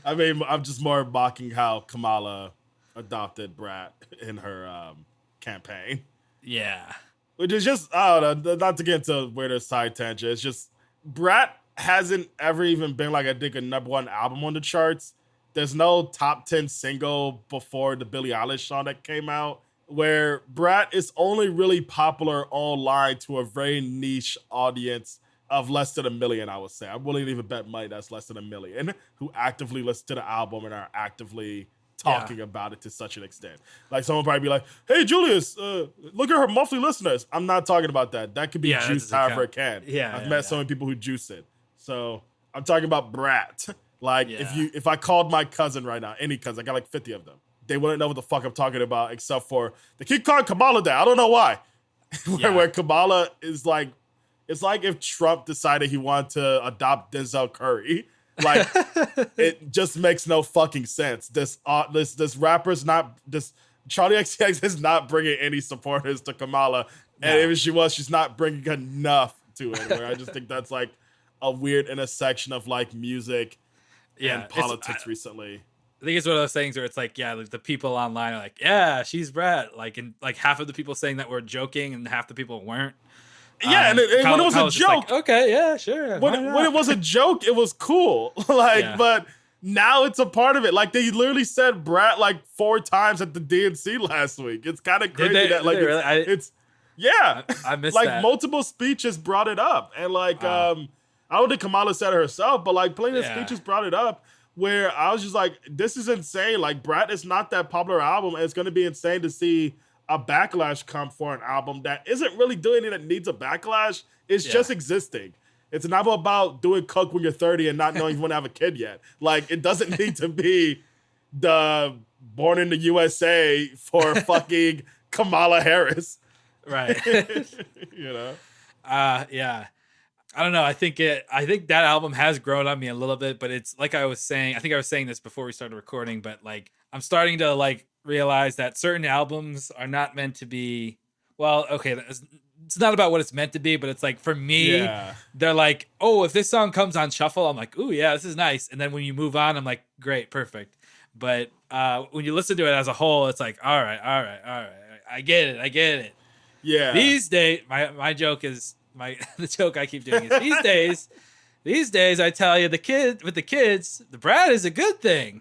I mean, I'm just more mocking how Kamala adopted Brat in her campaign. Yeah. Which is just, I don't know, not to get into a weirder side tangent, it's just, Brat hasn't ever even been like, I think, a #1 album on the charts. There's no top 10 single before the Billie Eilish song that came out, where Brat is only really popular online to a very niche audience of less than 1 million, I would say. I'm willing to even bet money that's less than 1 million who actively listen to the album and are actively talking about it to such an extent. Like, someone probably be like, hey, Julius, look at her monthly listeners. I'm not talking about that. That could be juiced however it can. I've met so many people who juice it. So I'm talking about Brat. Like, if I called my cousin right now, any cousin, I got like 50 of them, they wouldn't know what the fuck I'm talking about, except for they keep calling Kamala that. I don't know why. Where Kamala is like, it's like if Trump decided he wanted to adopt Denzel Curry. Like, it just makes no fucking sense. This rapper's not, this Charlie XCX is not bringing any supporters to Kamala, and if she was, she's not bringing enough to it. Where I just think that's like a weird intersection of like music and politics recently. I think it's one of those things where it's like, yeah, like the people online are like, yeah, she's Brett. Like, and like half of the people saying that were joking and half the people weren't. Yeah, and when it was a joke, like, okay, yeah, sure. When it was a joke, it was cool. But now it's a part of it. Like they literally said Brat like 4 times at the DNC last week. It's kind of crazy that like it's I missed like that. multiple speeches brought it up, and like I don't think Kamala said it herself, but like plenty of speeches brought it up. Where I was just like, this is insane. Like Brat is not that popular album, and it's going to be insane to see a backlash come for an album that isn't really doing anything that needs a backlash. It's just existing. It's an album about doing coke when you're 30 and not knowing you want to have a kid yet. Like, it doesn't need to be the Born in the USA for fucking Kamala Harris. Right. You know? Yeah. I don't know. I think that album has grown on me a little bit, but it's like I was saying, I think I was saying this before we started recording, but like I'm starting to like realize that certain albums are not meant to be, well, okay, it's not about what it's meant to be, but it's like for me, they're like, oh, if this song comes on shuffle, I'm like, ooh, yeah, this is nice. And then when you move on, I'm like, great, perfect. But when you listen to it as a whole, it's like, all right. I get it. Yeah. These days, my joke is, the joke I keep doing is these days I tell you the kids, the Brad is a good thing.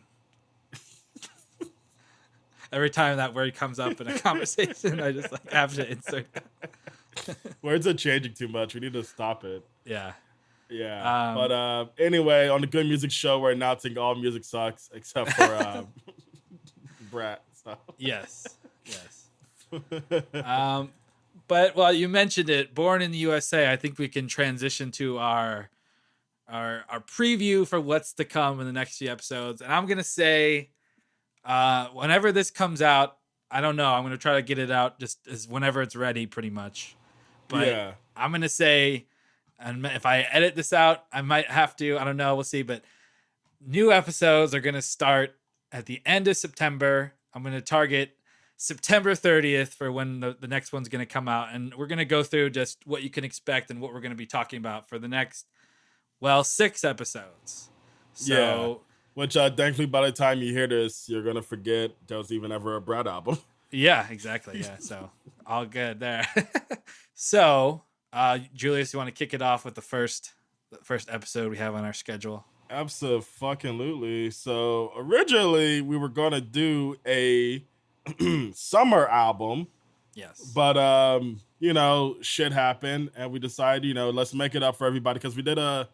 Every time that word comes up in a conversation, I just like have to insert that. Words are changing too much. We need to stop it. Yeah. Yeah. But anyway, on the Good Music Show, we're announcing all music sucks except for Brat stuff. Yes. But well, you mentioned it. Born in the USA. I think we can transition to our preview for what's to come in the next few episodes. And I'm gonna say, whenever this comes out, I don't know. I'm gonna try to get it out just as whenever it's ready, pretty much. But I'm gonna say, and if I edit this out, I might have to. I don't know. We'll see. But new episodes are gonna start at the end of September. I'm gonna target September 30th for when the next one's going to come out. And we're going to go through just what you can expect and what we're going to be talking about for the next, 6 episodes. So, which thankfully by the time you hear this, you're going to forget there was even ever a Brad album. Yeah, exactly. Yeah. So all good there. So, Julius, you want to kick it off with the first episode we have on our schedule? Absolutely. So originally we were going to do a summer album, but shit happened and we decided let's make it up for everybody because we did a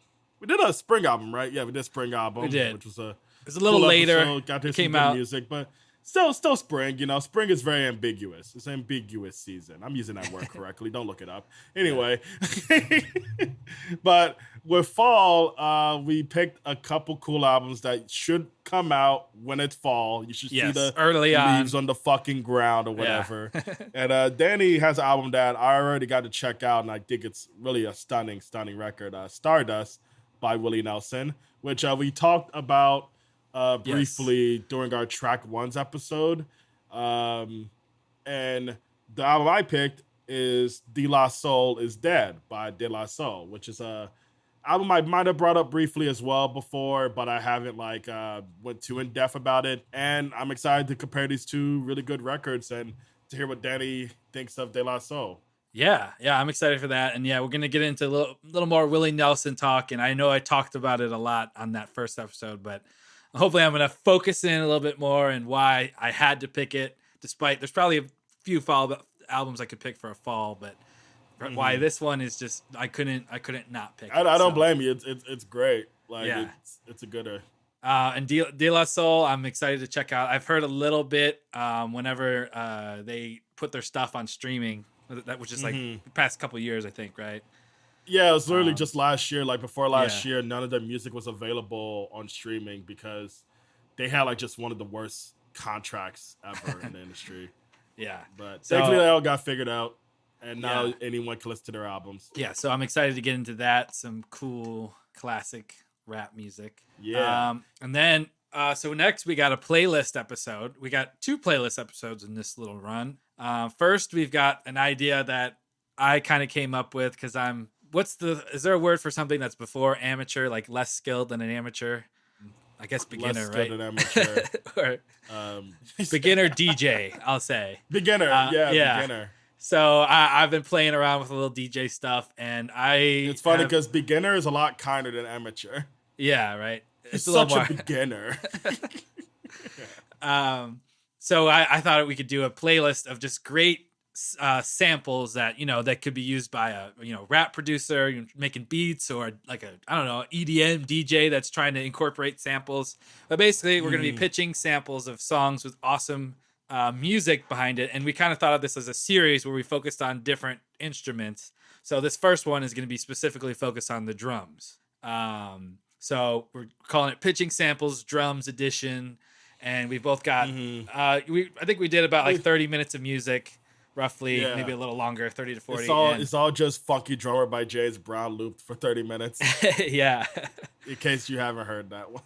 spring album, right? We did spring album. We did, which was it's a little cool later episode. Got to it came some good out music, but still spring. Spring is very ambiguous. It's ambiguous season. I'm using that word correctly. Don't look it up. Anyway, but with fall, we picked a couple cool albums that should come out when it's fall. You should see the early leaves on the fucking ground or whatever. And Danny has an album that I already got to check out, and I think it's really a stunning record. Stardust by Willie Nelson, which we talked about briefly during our Track Ones episode. And the album I picked is De La Soul is Dead by De La Soul, which is a album I might have brought up briefly as well before, but I haven't went too in depth about it. And I'm excited to compare these two really good records and to hear what Danny thinks of De La Soul. Yeah, I'm excited for that. And we're gonna get into a little more Willie Nelson talk. And I know I talked about it a lot on that first episode, but hopefully I'm gonna focus in a little bit more and why I had to pick it. Despite there's probably a few fall albums I could pick for a fall, but why this one is just I couldn't not pick it. I don't blame you. It's great. It's a gooder. And De La Soul, I'm excited to check out. I've heard a little bit whenever they put their stuff on streaming, which is the past couple years, I think, right? Yeah, it was literally just last year. Before last year, none of their music was available on streaming because they had just one of the worst contracts ever in the industry. Yeah. But thankfully they all got figured out. And now anyone can listen to their albums. Yeah, so I'm excited to get into that. Some cool classic rap music. Yeah. And then, so next we got a playlist episode. We got 2 playlist episodes in this little run. First, we've got an idea that I kind of came up with because I'm is there a word for something that's before amateur, like less skilled than an amateur? I guess beginner, less right? skilled than amateur. Or beginner DJ, I'll say. Beginner, beginner. So I've been playing around with a little DJ stuff, and it's funny because beginner is a lot kinder than amateur. Yeah, right. It's such a beginner. So I thought we could do a playlist of just great samples that that could be used by a rap producer making beats, or like a EDM DJ that's trying to incorporate samples. But basically, we're going to be pitching samples of songs with awesome music behind it, and we kind of thought of this as a series where we focused on different instruments. So this first one is going to be specifically focused on the drums. So we're calling it Pitching Samples Drums Edition, and we both got I think we did about like 30 minutes of music, roughly, maybe a little longer, 30 to 40. It's all just Funky Drummer by James Brown looped for 30 minutes. Yeah. In case you haven't heard that one.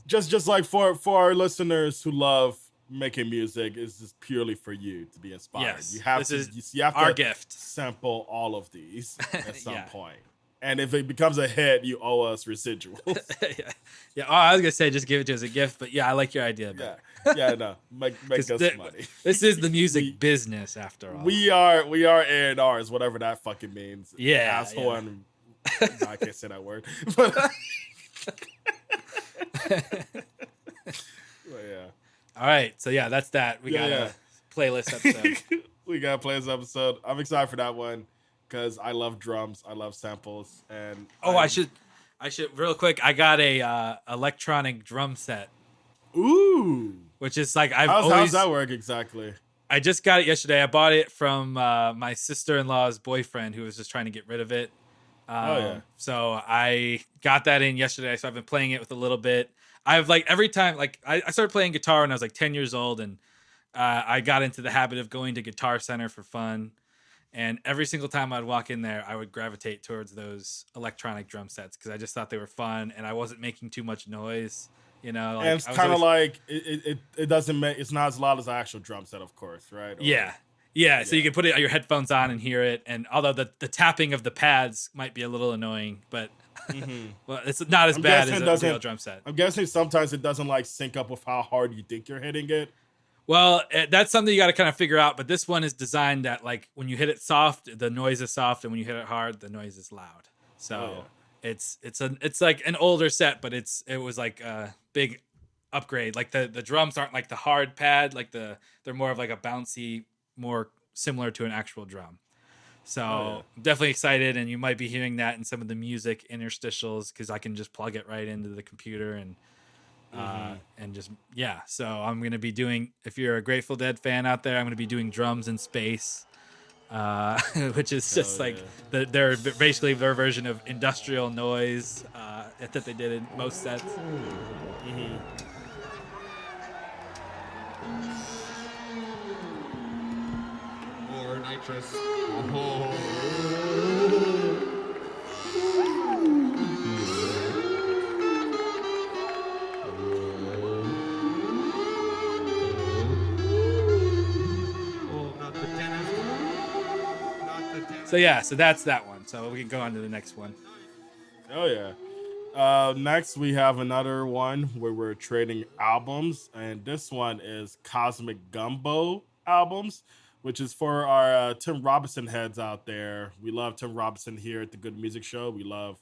just like for our listeners who love making music, is just purely for you to be inspired. Yes, you have our to gift. Sample all of these at some point. And if it becomes a hit, you owe us residuals. Yeah. Oh, I was gonna say just give it to us as a gift, but yeah, I like your idea. No, make us money. This is the music business, after all. We are A&Rs, whatever that fucking means. Yeah, asshole. Yeah. And no, I can't say that word. But yeah. All right, so yeah, that's that. We got a playlist episode. We got a playlist episode. I'm excited for that one because I love drums, I love samples, and I should real quick. I got a electronic drum set. Ooh, which is like how's that work exactly? I just got it yesterday. I bought it from my sister-in-law's boyfriend who was just trying to get rid of it. So I got that in yesterday. So I've been playing it with a little bit. I've like every time, like I started playing guitar when I was like 10 years old, and I got into the habit of going to Guitar Center for fun. And every single time I'd walk in there, I would gravitate towards those electronic drum sets because I just thought they were fun and I wasn't making too much noise. Like, and it's kind of like it doesn't make, it's not as loud as the actual drum set, of course, right? Yeah. So you can put it your headphones on and hear it. And although the tapping of the pads might be a little annoying, but well, it's not as bad as a real drum set. I'm guessing sometimes it doesn't like sync up with how hard you think you're hitting it. Well, that's something you got to kind of figure out. But this one is designed that like when you hit it soft, the noise is soft, and when you hit it hard, the noise is loud. So it's like an older set, but it was like a big upgrade. Like the drums aren't like the hard pad, like they're more of like a bouncy, more similar to an actual drum. So I'm definitely excited, and you might be hearing that in some of the music interstitials because I can just plug it right into the computer and just So I'm gonna be doing, if you're a Grateful Dead fan out there, I'm gonna be doing drums in space, which is just they're basically their version of industrial noise that they did in most sets. More nitrous. So that's that one. So we can go on to the next one. Oh yeah. Next we have another one where we're trading albums, and this one is Cosmic Gumbo albums, which is for our Tim Robinson heads out there. We love Tim Robinson here at the Good Music Show. We love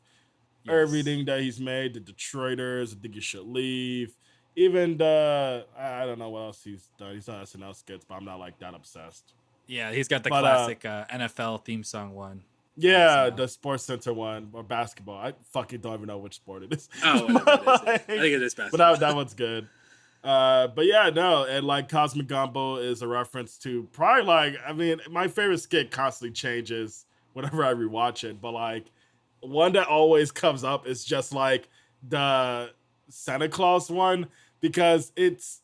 everything that he's made. The Detroiters, I Think You Should Leave. Even I don't know what else he's done. He's done SNL skits, but I'm not like that obsessed. Yeah, he's got the classic NFL theme song one. Yeah, the Sports Center one, or basketball. I fucking don't even know which sport it is. Oh, I think it is basketball. But that one's good. But yeah, no, and like Cosmic Gumbo is a reference to probably like, I mean, my favorite skit constantly changes whenever I rewatch it, but like one that always comes up is just like the Santa Claus one, because it's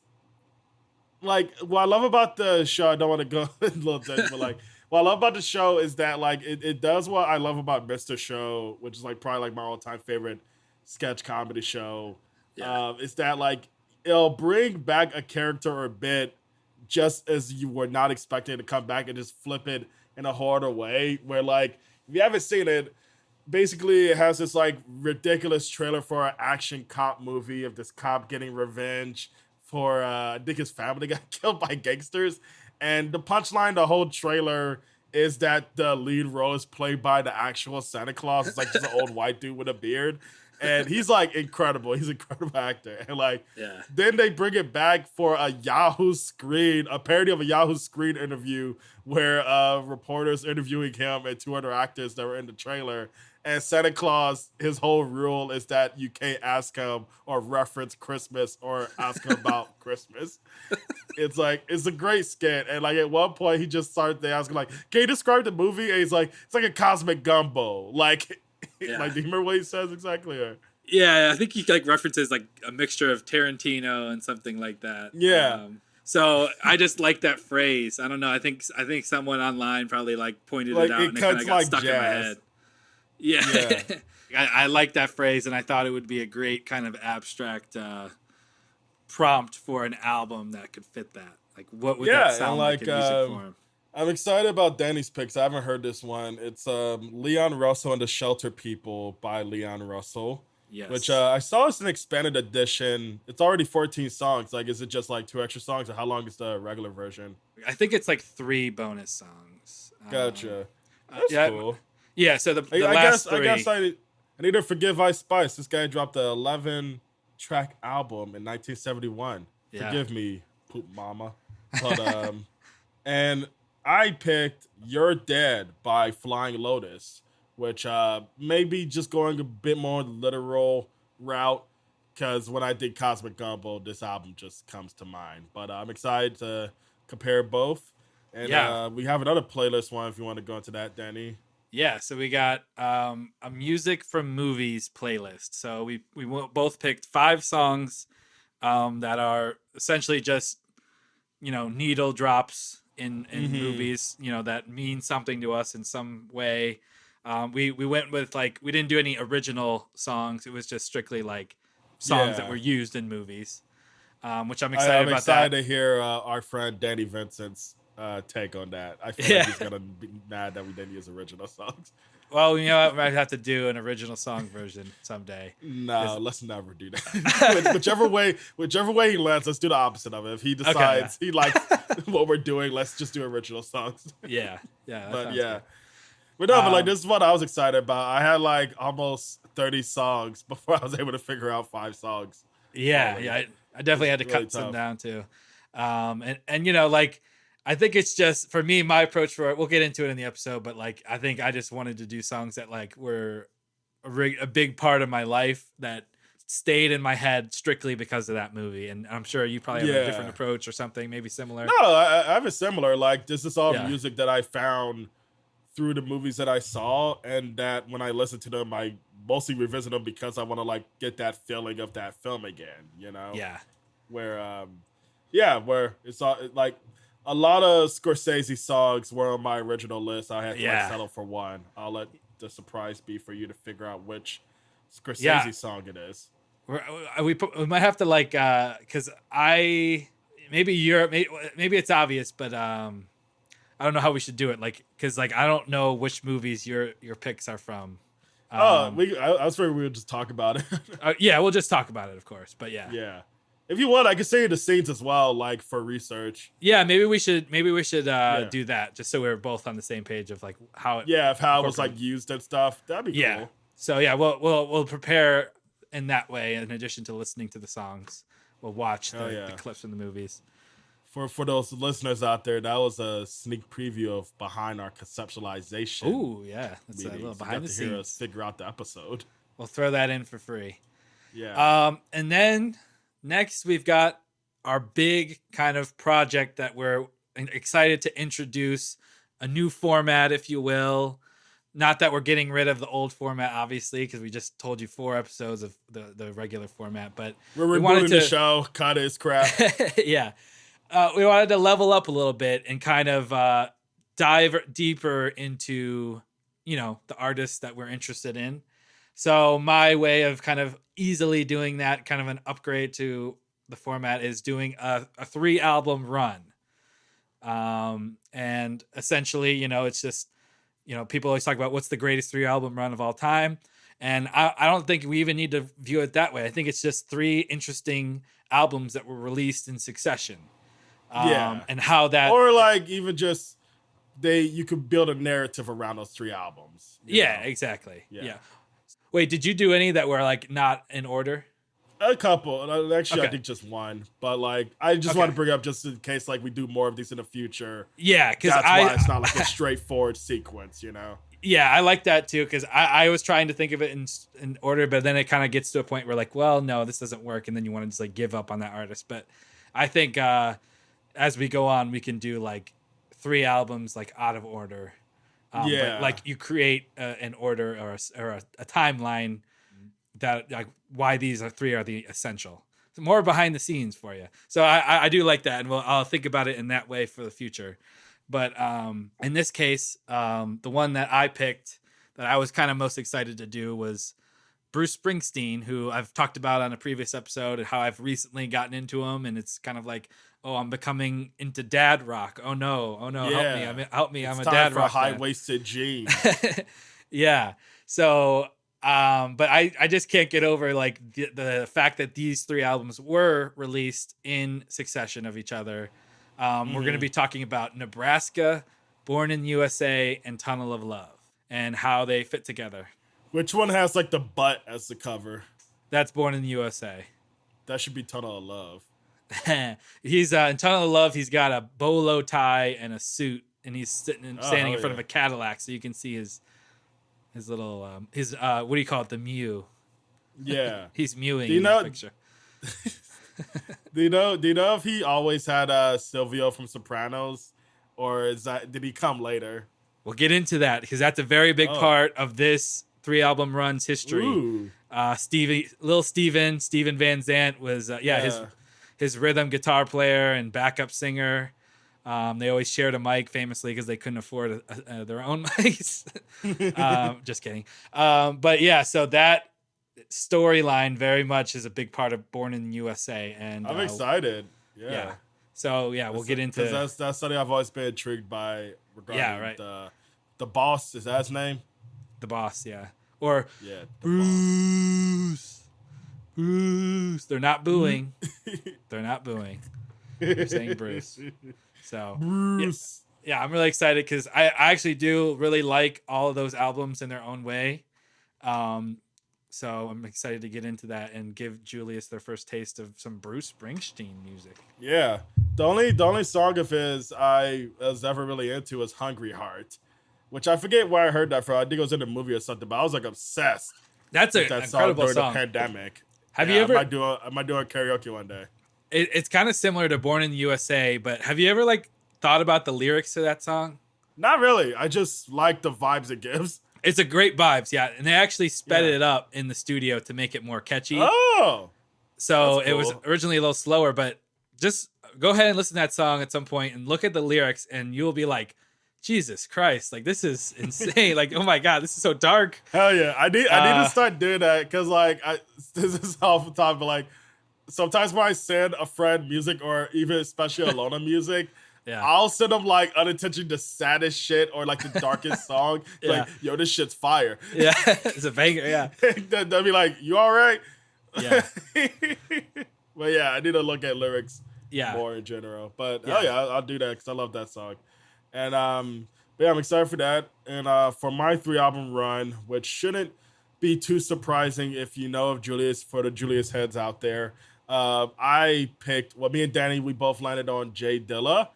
like, what I love about the show, I don't want to go a little bit, but like, what I love about the show is that like it does what I love about Mr. Show, which is like probably like my all-time favorite sketch comedy show. Is that like it'll bring back a character or a bit just as you were not expecting to come back and just flip it in a harder way, where like if you haven't seen it, basically it has this like ridiculous trailer for an action cop movie of this cop getting revenge for I think his family got killed by gangsters. And the punchline, the whole trailer is that the lead role is played by the actual Santa Claus. It's like just an old white dude with a beard. And he's like incredible. He's an incredible actor. And like, then they bring it back for a parody of a Yahoo Screen interview where reporters interviewing him and two other actors that were in the trailer. And Santa Claus, his whole rule is that you can't ask him or reference Christmas or ask him about Christmas. It's like, it's a great skit. And like at one point he just started asking like, can you describe the movie? And he's like, it's like a cosmic gumbo. Like, like, do you remember what he says exactly? Or? Yeah, I think he like references like a mixture of Tarantino and something like that. Yeah. So I just like that phrase. I don't know. I think someone online probably like pointed it out and it kind of got like stuck in my head. Yeah. I like that phrase, and I thought it would be a great kind of abstract prompt for an album that could fit that. Like, what would that sound like in music form? I'm excited about Danny's picks. I haven't heard this one. It's Leon Russell and the Shelter People by Leon Russell. Yes. Which I saw it's an expanded edition. It's already 14 songs. Like, is it just like 2 extra songs, or how long is the regular version? I think it's like 3 bonus songs. Gotcha. That's cool. Yeah, so the I last guess, 3... I need to forgive Ice Spice. This guy dropped an 11-track album in 1971. Yeah. Forgive me, poop mama. But and I picked You're Dead by Flying Lotus, which maybe just going a bit more literal route, because when I did Cosmic Gumbo, this album just comes to mind. But I'm excited to compare both. And we have another playlist one if you want to go into that, Danny. Yeah, so we got a music from movies playlist. So we both picked 5 songs that are essentially just, needle drops in movies, that mean something to us in some way. We went with we didn't do any original songs. It was just strictly like songs that were used in movies, which I'm excited about. I'm excited to hear our friend Danny Vincent's take on that. I feel like he's gonna be mad that we didn't use original songs. Well, what? We might have to do an original song version someday. No, let's never do that. whichever way he lands, let's do the opposite of it. If he decides he likes what we're doing, let's just do original songs. Yeah. But yeah. But this is what I was excited about. I had like almost 30 songs before I was able to figure out 5 songs. Yeah. I definitely had to really cut some down too. I think it's just, for me, my approach for it, we'll get into it in the episode, but I think I just wanted to do songs that were a big part of my life that stayed in my head strictly because of that movie. And I'm sure you probably have a different approach or something, maybe similar. No, I have a similar. This is all music that I found through the movies that I saw, and that when I listen to them, I mostly revisit them because I want to get that feeling of that film again, Yeah. Where it's all a lot of Scorsese songs were on my original list. I had to settle for one. I'll let the surprise be for you to figure out which Scorsese song it is. We might have to because maybe it's obvious, but I don't know how we should do it. Because I don't know which movies your picks are from. I was afraid we would just talk about it. We'll just talk about it, of course. But yeah. If you want, I can say the scenes as well, for research. Yeah, maybe we should do that, just so we're both on the same page of how it. Yeah, of how it was used and stuff. That'd be cool. So we'll prepare in that way. In addition to listening to the songs, we'll watch the clips from the movies. For those listeners out there, that was a sneak preview of behind our conceptualization. Ooh, yeah, that's a little behind the scenes. Hear us figure out the episode. We'll throw that in for free. Yeah. And then. Next, we've got our big kind of project that we're excited to introduce, a new format, if you will. Not that we're getting rid of the old format, obviously, because we just told you 4 episodes of the regular format. But we're rebooting the show. Cut his crap. Yeah. We wanted to level up a little bit and kind of dive deeper into, the artists that we're interested in. So my way of kind of easily doing that, kind of an upgrade to the format, is doing a 3-album run. And essentially, it's just people always talk about what's the greatest 3-album run of all time. And I don't think we even need to view it that way. I think it's just 3 interesting albums that were released in succession. And how that, or like even just you could build a narrative around those 3 albums. Yeah, exactly. Yeah. Wait, did you do any that were like not in order? A couple. Actually, Okay. I think just one. But like, I just want to bring up just in case like we do more of these in the future. Yeah, because that's why it's not like a straightforward sequence, Yeah, I like that too, because I was trying to think of it in order, but then it kind of gets to a point where like, well, no, this doesn't work, and then you want to just like give up on that artist. But I think as we go on, we can do like 3 albums like out of order. But, like you create an order or a timeline that like why these 3 are the essential. So more behind the scenes for you. So I do like that, and I'll think about it in that way for the future. But in this case, the one that I picked that I was kind of most excited to do was Bruce Springsteen, who I've talked about on a previous episode and how I've recently gotten into him. And it's kind of like, oh, I'm becoming into dad rock. Oh no, Yeah. help me. It's I'm a time dad for rock high-waisted jeans. Yeah. So, but I just can't get over like the fact that these 3 albums were released in succession of each other. We're going to be talking about Nebraska, Born in the USA, and Tunnel of Love, and how they fit together. Which one has like the butt as the cover? That's Born in the USA. That should be Tunnel of Love. He's in Tunnel of Love. He's got a bolo tie and a suit, and he's standing in front of a Cadillac, so you can see his little what do you call it? The mew. Yeah, he's mewing Do you in know- the picture. Do you know if he always had Silvio from Sopranos, or did he come later? We'll get into that because that's a very big part of this 3-album run's history. Ooh. Steven Van Zandt was his rhythm guitar player and backup singer. They always shared a mic famously because they couldn't afford their own mics. Just kidding. But yeah, so that storyline very much is a big part of Born in the USA, and I'm excited. Yeah. So yeah, we'll get into that's something I've always been intrigued by regarding the boss. Is that his name? the boss. Yeah, or Yeah. Bruce. They're not booing. They're not booing. They're saying Bruce. So Bruce. Yeah, I'm really excited because I actually do really like all of those albums in their own way. So I'm excited to get into that and give Julius their first taste of some Bruce Springsteen music. Yeah. The only song of his I was ever really into was Hungry Heart, which I forget where I heard that from. I think it was in a movie or something, but I was like obsessed. That's an that incredible during song. the pandemic. Have you ever? I might do a karaoke one day. It's kind of similar to Born in the USA, but have you ever thought about the lyrics to that song? Not really. I just like the vibes it gives. It's a great vibes, yeah. And they actually sped it up in the studio to make it more catchy. Oh, so that's it was cool. originally a little slower, but just go ahead and listen to that song at some point and look at the lyrics, and you'll be like, Jesus Christ, this is insane. Oh my God, this is so dark. Hell yeah. I need to start doing that because this is off the top, but sometimes when I send a friend music or even especially Alona music, Yeah. I'll send them unintentionally the saddest shit or the darkest song. Yeah. Yo, this shit's fire. Yeah, it's a banger, yeah. They'll be like, you all right? Yeah. But yeah, I need to look at lyrics Yeah. more in general. But Yeah. hell yeah, I'll do that because I love that song. And but yeah, I'm excited for that. And for my 3-album run, which shouldn't be too surprising if you know of Julius, for the Julius heads out there, I picked, me and Danny, we both landed on Jay Dilla,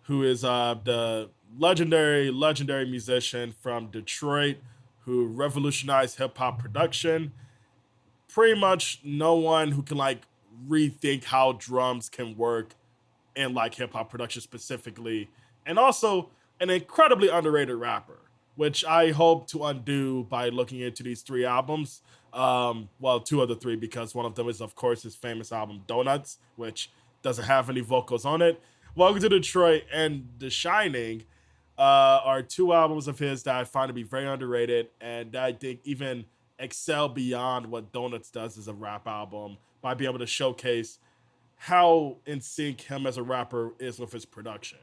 who is the legendary musician from Detroit who revolutionized hip-hop production. Pretty much no one who can rethink how drums can work in hip-hop production specifically, and also an incredibly underrated rapper, which I hope to undo by looking into these 3 albums. 2 of the 3, because one of them is, of course, his famous album Donuts, which doesn't have any vocals on it. Welcome to Detroit and The Shining are 2 albums of his that I find to be very underrated, and that I think even excel beyond what Donuts does as a rap album by being able to showcase how in sync him as a rapper is with his production.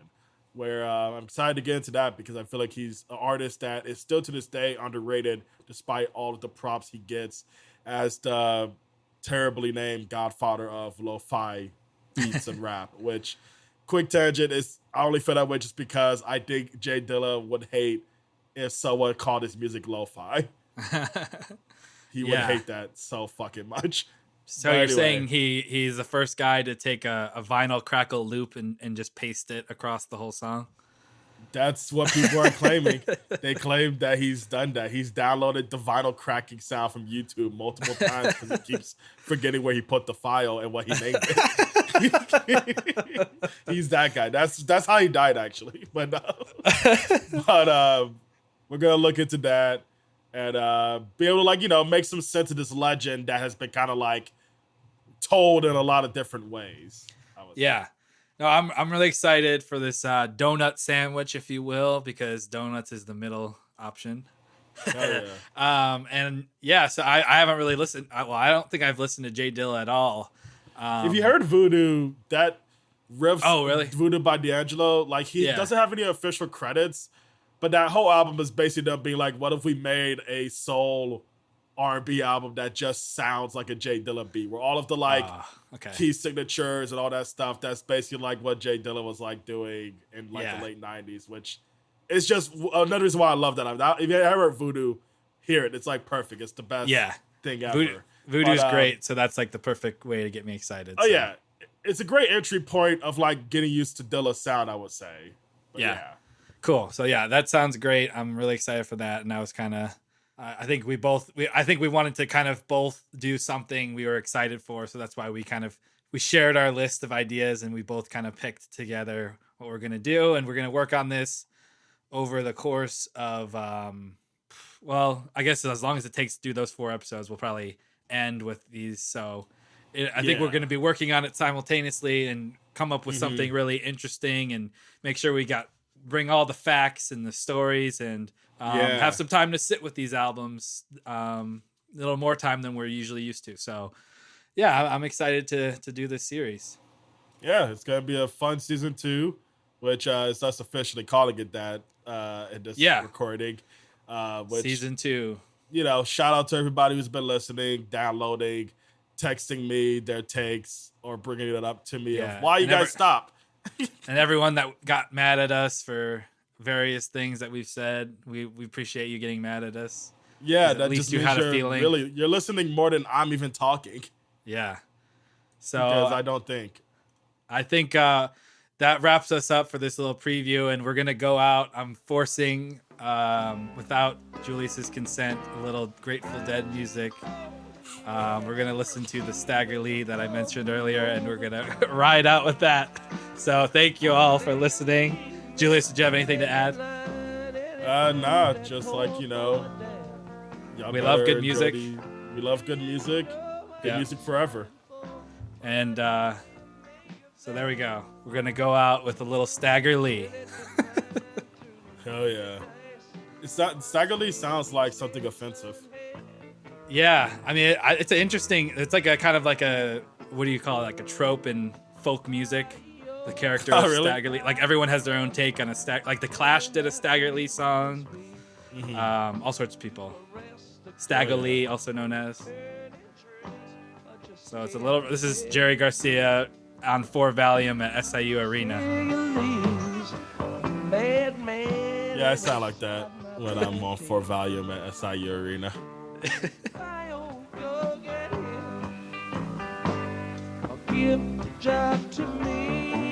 where I'm excited to get into that because I feel like he's an artist that is still to this day underrated despite all of the props he gets as the terribly named godfather of lo-fi beats and rap, which, quick tangent, is I only feel that way just because I think Jay Dilla would hate if someone called his music lo-fi. He would hate that so fucking much. So you're saying he's the first guy to take a vinyl crackle loop and just paste it across the whole song? That's what people are claiming. They claim that he's done that. He's downloaded the vinyl cracking sound from YouTube multiple times because he keeps forgetting where he put the file and what he named it. He's that guy. That's how he died, actually. But we're gonna look into that and be able to make some sense of this legend that has been kind of like told in a lot of different ways. Yeah. No, I'm really excited for this donut sandwich, if you will, because donuts is the middle option. Oh, yeah. So I haven't really listened. I don't think I've listened to Jay Dilla at all. If you heard Voodoo, that riff, really? Voodoo by D'Angelo, like he doesn't have any official credits, but that whole album is basically them being like, what if we made a soul R&B album that just sounds like a Jay Dilla beat, where all of the key signatures and all that stuff, that's basically like what Jay Dilla was like doing in the late 90s, which is just another reason why I love that album. If you ever heard Voodoo, hear it. It's like perfect. It's the best thing ever. Voodoo's great, so that's like the perfect way to get me excited. Oh, yeah. It's a great entry point of like getting used to Dilla's sound, I would say. But yeah. Cool. So yeah, that sounds great. I'm really excited for that. And I was kind of, I think we wanted to kind of both do something we were excited for. So that's why we shared our list of ideas and we both kind of picked together what we're going to do. And we're going to work on this over the course of, I guess as long as it takes to do those 4 episodes, we'll probably end with these. So I think we're going to be working on it simultaneously and come up with something really interesting and make sure we bring all the facts and the stories and have some time to sit with these albums, a little more time than we're usually used to. So yeah, I'm excited to do this series. Yeah, it's going to be a fun season 2, which is us officially calling it that in this recording. Season 2. Shout out to everybody who's been listening, downloading, texting me their takes or bringing it up to me of why you guys stopped. And everyone that got mad at us for various things that we've said, we appreciate you getting mad at us. Yeah, that just means you had a feeling. Really, you're listening more than I'm even talking. Yeah. So because I think that wraps us up for this little preview, and we're gonna go out. I'm forcing, without Julius's consent, a little Grateful Dead music. We're going to listen to the Stagger Lee that I mentioned earlier, and we're going to ride out with that. So thank you all for listening. Julius, did you have anything to add? Nah, just like, we love good music. We love good music. Good music forever. And so there we go. We're going to go out with a little Stagger Lee. Hell yeah. Stagger Lee sounds like something offensive. Yeah, I mean, it's like a kind of like a, what do you call it? Like a trope in folk music. The character of really? Stagger Lee. Like everyone has their own take on like the Clash did a Stagger Lee song. All sorts of people. Stagger Lee, also known as. So it's this is Jerry Garcia on 4 Valium at SIU Arena. Yeah, I sound like that when I'm on 4 Valium at SIU Arena. Give the job to me.